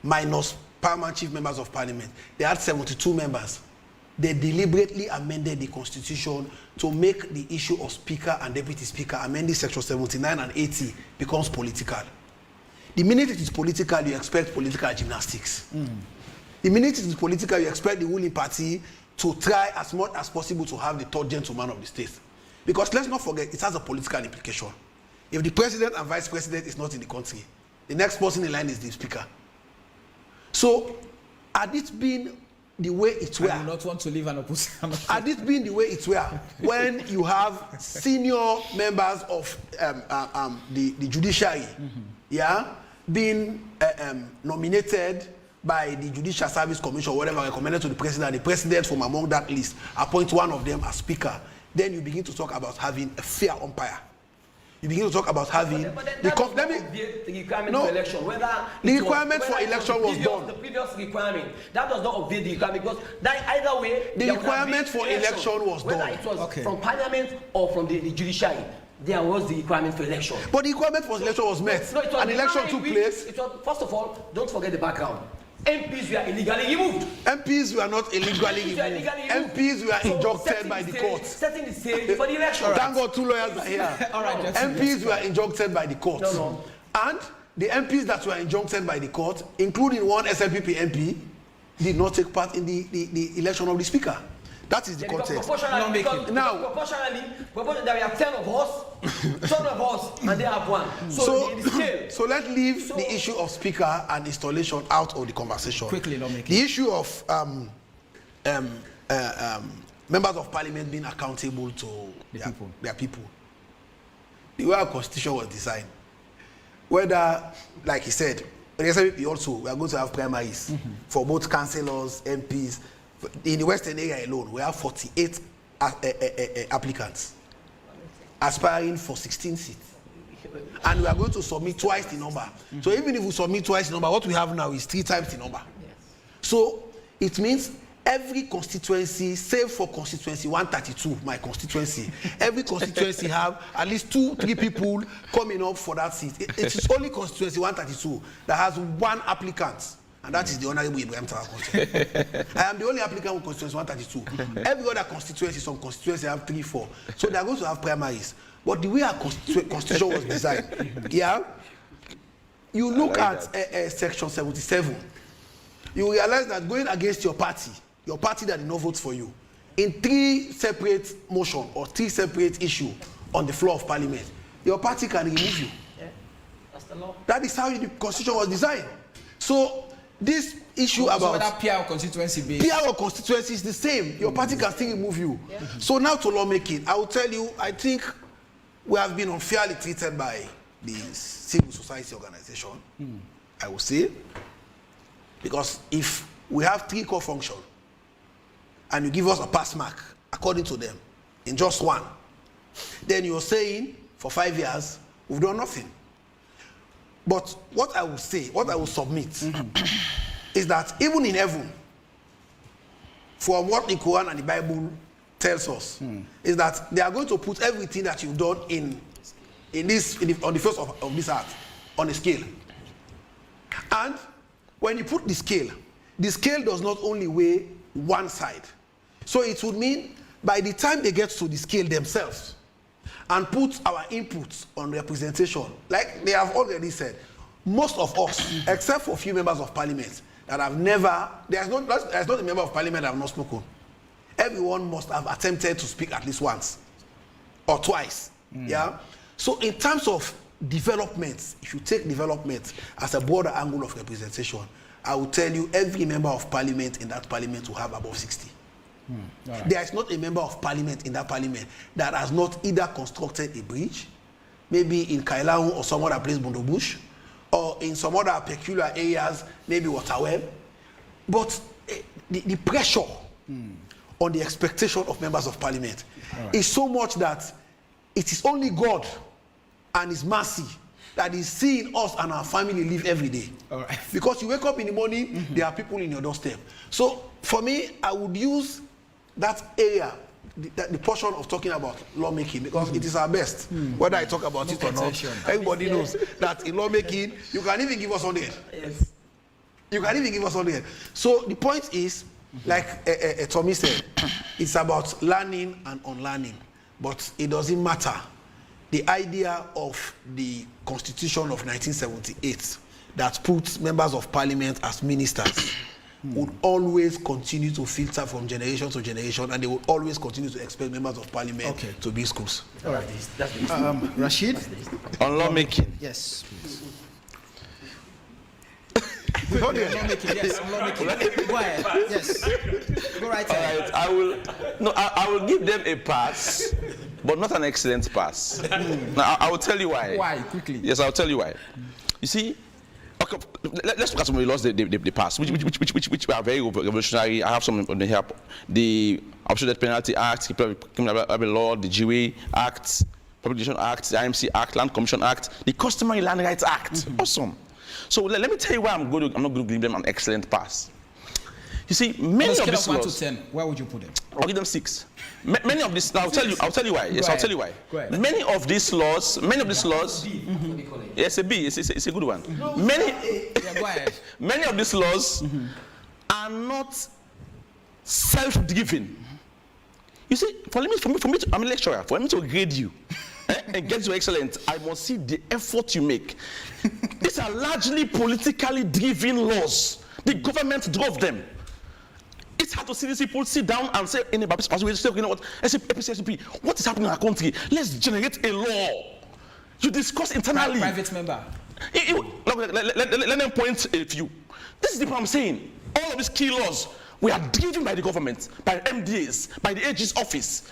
minus paramount chief members of parliament. They had 72 members. They deliberately amended the constitution to make the issue of speaker and deputy speaker, amending section 79 and 80, becomes political. The minute it is political, you expect political gymnastics. The minute it is political, you expect the ruling party to try as much as possible to have the third gentleman of the state. Because let's not forget, it has a political implication. If the president and vice president is not in the country, the next person in line is the speaker. So, had it been the way it were. I do not want to leave an opposition. Had this been the way it were, when you have senior members of the judiciary, being nominated by the Judicial Service Commission, whatever, recommended to the president from among that list appoints one of them as speaker, then you begin to talk about having a fair umpire. You begin to talk about having the requirement for election. Whether the requirement for election was done. The previous requirement that does not obey the requirement, because that either way the requirement for election was done. Whether it was from Parliament or from the judiciary, there was the requirement for election. But the requirement for election was met. No, an election took place. It was, first of all, don't forget the background. MPs were illegally removed. MPs were not illegally removed. MPs were injuncted by the court. Setting the stage for the election. Thank God 2 lawyers are here. All right, MPs were injuncted by the court. No. And the MPs that were injuncted by the court, including one SLPP MP, did not take part in the election of the speaker. That is the context. Proportionally, there are 10 of us, and they have 1. So let's leave the issue of speaker and installation out of the conversation. Quickly, lawmaking. The issue of members of parliament being accountable to their people. The way our constitution was designed, whether, like he said, also we are going to have primaries for both councillors, MPs. In the Western area alone, we have 48 applicants aspiring for 16 seats. And we are going to submit twice the number. So even if we submit twice the number, what we have now is 3 times the number. So it means every constituency, save for constituency 132, my constituency, every constituency have at least 2-3 people coming up for that seat. It is only constituency 132 that has 1 applicant. And that is the Honorable Ibrahim Traore. I am the only applicant with constituency 132. Every other constituency, some constituencies have 3-4. So they are going to have primaries. But the way our constitution was designed, you look at section 77, you realize that going against your party that did not vote for you, in 3 separate motions or 3 separate issues on the floor of parliament, your party can remove you. Yeah, that's the law. That is how the constitution was designed. So this issue about whether PR or constituency based. PR or constituency is the same. Your party can still remove you. Yeah. So now to lawmaking, I will tell you, I think we have been unfairly treated by the civil society organization, I will say. Because if we have 3 core functions and you give us a pass mark according to them in just 1, then you're saying for 5 years we've done nothing. But what I will say, what I will submit, is that even in heaven, from what the Quran and the Bible tells us, is that they are going to put everything that you've done on the face of this earth on a scale. And when you put the scale does not only weigh one side. So it would mean by the time they get to the scale themselves, and put our inputs on representation, like they have already said, most of us, except for a few members of parliament that have never, there's not a member of parliament that have not spoken. Everyone must have attempted to speak at least once or twice. So in terms of development, if you take development as a broader angle of representation, I will tell you every member of parliament in that parliament will have above 60. Right. There is not a member of parliament in that parliament that has not either constructed a bridge, maybe in Kailaun or some other place, Bondo Bush, or in some other peculiar areas, maybe Waterwell. But the pressure on the expectation of members of parliament is so much that it is only God and His mercy that is seeing us and our family live every day. Because you wake up in the morning, there are people in your doorstep. So for me, I would use that area, the portion of talking about lawmaking, because it is our best. Whether I talk about it or not, everybody knows that in lawmaking, you can even give us 100. Yes. You can even give us 100. So the point is, like Tommy said, it's about learning and unlearning. But it doesn't matter. The idea of the Constitution of 1978 that puts members of parliament as ministers would always continue to filter from generation to generation, and they will always continue to expect members of parliament to be schools. All right. Rashid? On lawmaking. Yes, please. Quickly, on lawmaking, yes, on lawmaking. Go ahead. Yes. Go right ahead. All right, I will give them a pass, but not an excellent pass. Now, I will tell you why. Why? Quickly. Yes, I'll tell you why. You see, okay, let's look at some of the laws they passed, which are very revolutionary. I have some on the help. The Obstruction Death Penalty Act, Criminal Law, the GWA Act, Public Education Act, the IMC Act, Land Commission Act, the Customary Land Rights Act. Awesome. So let me tell you why I'm not going to give them an excellent pass. You see, many of these laws. 1 to 10, where would you put them? I'll give them 6. Many of these. I'll tell you why. Yes, I'll tell you why. Many of these laws. Yes, a B. It's a good one. Many of these laws are not self-driven. You see, for me, I'm a lecturer. For me to grade you and get you excellent, I must see the effort you make. These are largely politically driven laws. The government drove them. It's hard to see these people sit down and say, in a Baptist way, you know what, SCP, what is happening in our country? Let's generate a law. You discuss internally. Private member. Let them point a few. This is the point I'm saying. All of these key laws were driven by the government, by MDAs, by the AG's office.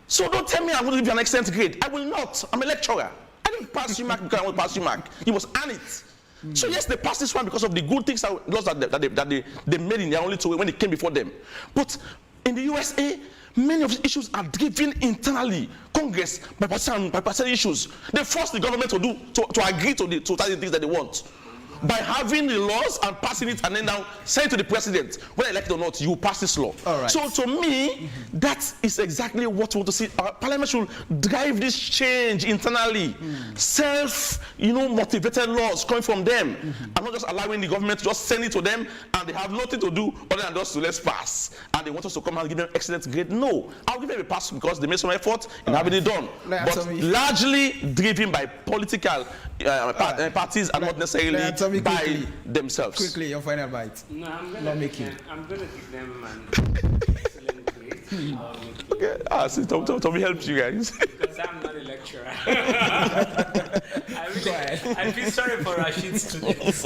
So don't tell me I'm going to give you an excellent grade. I will not. I'm a lecturer. I didn't pass you mark because I want to pass you mark. You must earn it. So yes, they passed this one because of the good things laws that they made in their only two when it came before them. But in the USA, many of the issues are driven internally. Congress, by partisan issues. They force the government to agree to the things that they want. By having the laws and passing it and then now saying to the president, whether elected or not, you will pass this law. All right. So to me, that is exactly what we want to see. Our parliament should drive this change internally. Motivated laws coming from them. And not just allowing the government to just send it to them and they have nothing to do other than just to let's pass. And they want us to come and give them excellent grade. No, I'll give them a pass because they made some effort in having it done. But largely driven by political parties and not necessarily by themselves. Quickly, your final bite. No, I'm going to give them an excellent grade. Okay. So Tommy helps you guys. Because I'm not a lecturer. I feel sorry for Rashid's students.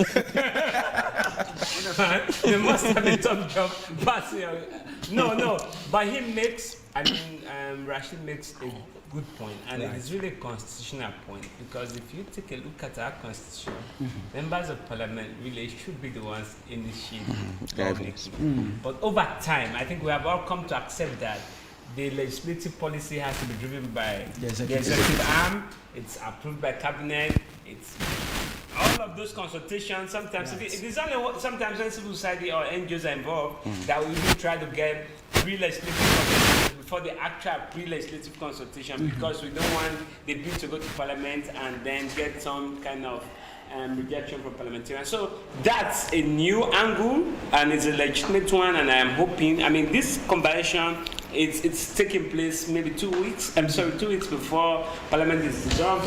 They must have a tough job. But but Rashid makes a good point, and it is really a constitutional point, because if you take a look at our constitution, members of parliament really should be the ones initiating lawmaking. But over time, I think we have all come to accept that the legislative policy has to be driven by the executive arm, it's approved by cabinet, it's all of those consultations. Sometimes it is only sometimes when civil society or NGOs are involved that we even try to get pre-legislative consultation before the actual pre-legislative consultation, because we don't want the bill to go to parliament and then get some kind of rejection from parliamentarians. So that's a new angle and it's a legitimate one, and I am hoping, this conversation, it's taking place maybe 2 weeks, 2 weeks before parliament is dissolved.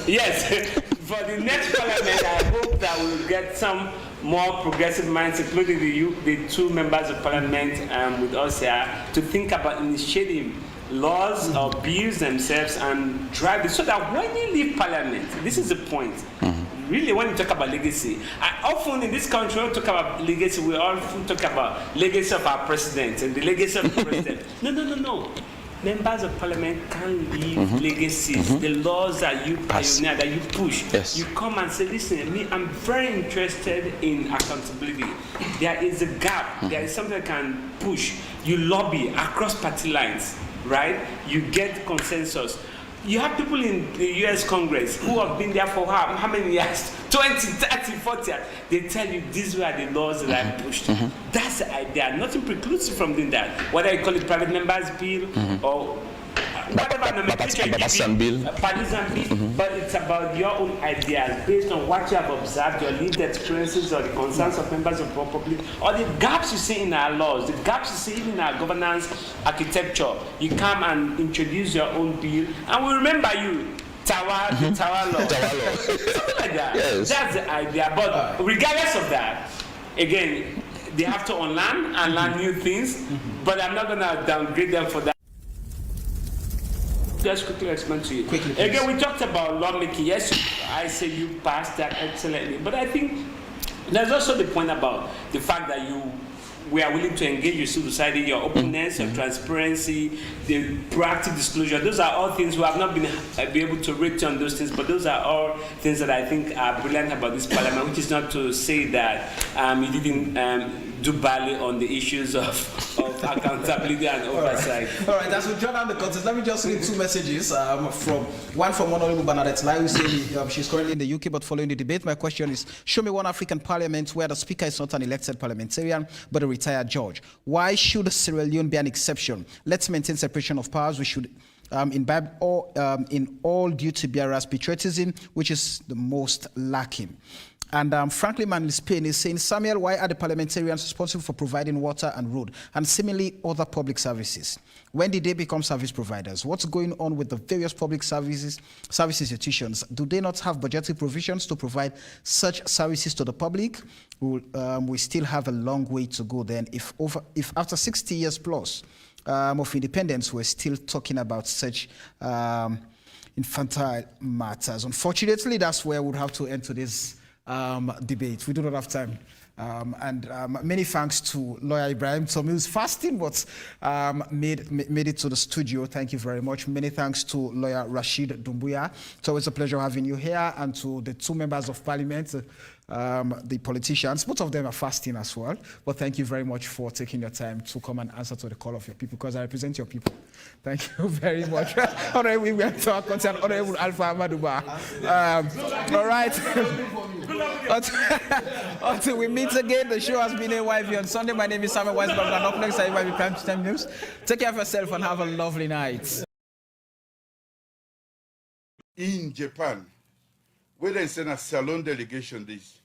Yes, for the next parliament, I hope that we'll get some more progressive minds, including the two members of parliament with us here, to think about initiating laws or bills themselves and drive it, so that when you leave parliament, this is the point. Really, when you talk about legacy, often in this country, when we talk about legacy, we often talk about legacy of our president and the legacy of the president. No. Members of parliament can leave legacies, the laws that you pioneer, that you push. Yes. You come and say, listen, I'm very interested in accountability. There is a gap. There is something that can push. You lobby across party lines, right? You get consensus. You have people in the US Congress who have been there for how many years? 20, 30, 40 years. They tell you these were the laws that I pushed. That's the idea. Nothing precludes you from doing that. Whether you call it private members bill or whatever nomenclature you give it, partisan bill, but it's about your own ideas based on what you have observed, your lived experiences, or the concerns of members of the public, or the gaps you see in our laws, the gaps you see in our governance architecture. You come and introduce your own bill, and we remember you. Tower law. Something like that. Yes. That's the idea. But regardless of that, again, they have to unlearn and learn new things, but I'm not going to downgrade them for that. Just quickly explain to you. Again, we talked about lawmaking. Yes, I say you passed that excellently, but I think There's also the point about the fact that we are willing to engage with civil society, your openness, your transparency, the proactive disclosure. Those are all things we have not been able to rate on those things, but those are all things that I think are brilliant about this parliament, which is not to say that you didn't do badly on the issues of accountability and oversight. All right, as we draw down the contest, let me just read two messages. One from Honorable Bernadette Lai, who says she's currently in the UK but following the debate. My question is, show me one African parliament where the speaker is not an elected parliamentarian but a retired judge. Why should Sierra Leone be an exception? Let's maintain separation of powers. We should imbibe in all duty bearers patriotism, which is the most lacking. And frankly, Panelist is saying, Samuel, why are the parliamentarians responsible for providing water and road and seemingly other public services? When did they become service providers? What's going on with the various public service institutions? Do they not have budgetary provisions to provide such services to the public? We still have a long way to go then. If after 60 years plus of independence, we're still talking about such infantile matters. Unfortunately, that's where we'll have to end today's debate. We do not have time. Many thanks to Lawyer Ibrahim Tom, who's fasting but made it to the studio. Thank you very much. Many thanks to Lawyer Rashid Dumbuya. It's always a pleasure having you here, and to the two members of parliament, the politicians. Both of them are fasting as well. But thank you very much for taking your time to come and answer to the call of your people, because I represent your people. Thank you very much. Honorable, we went to our concern, Honorable Alpha Amaduba. All right. Until we meet again, the show has been AYV on Sunday. My name is Samuel Weisberg, and up next, AYV Prime Time News. Take care of yourself and have a lovely night. In Japan, where they send a Salon delegation this,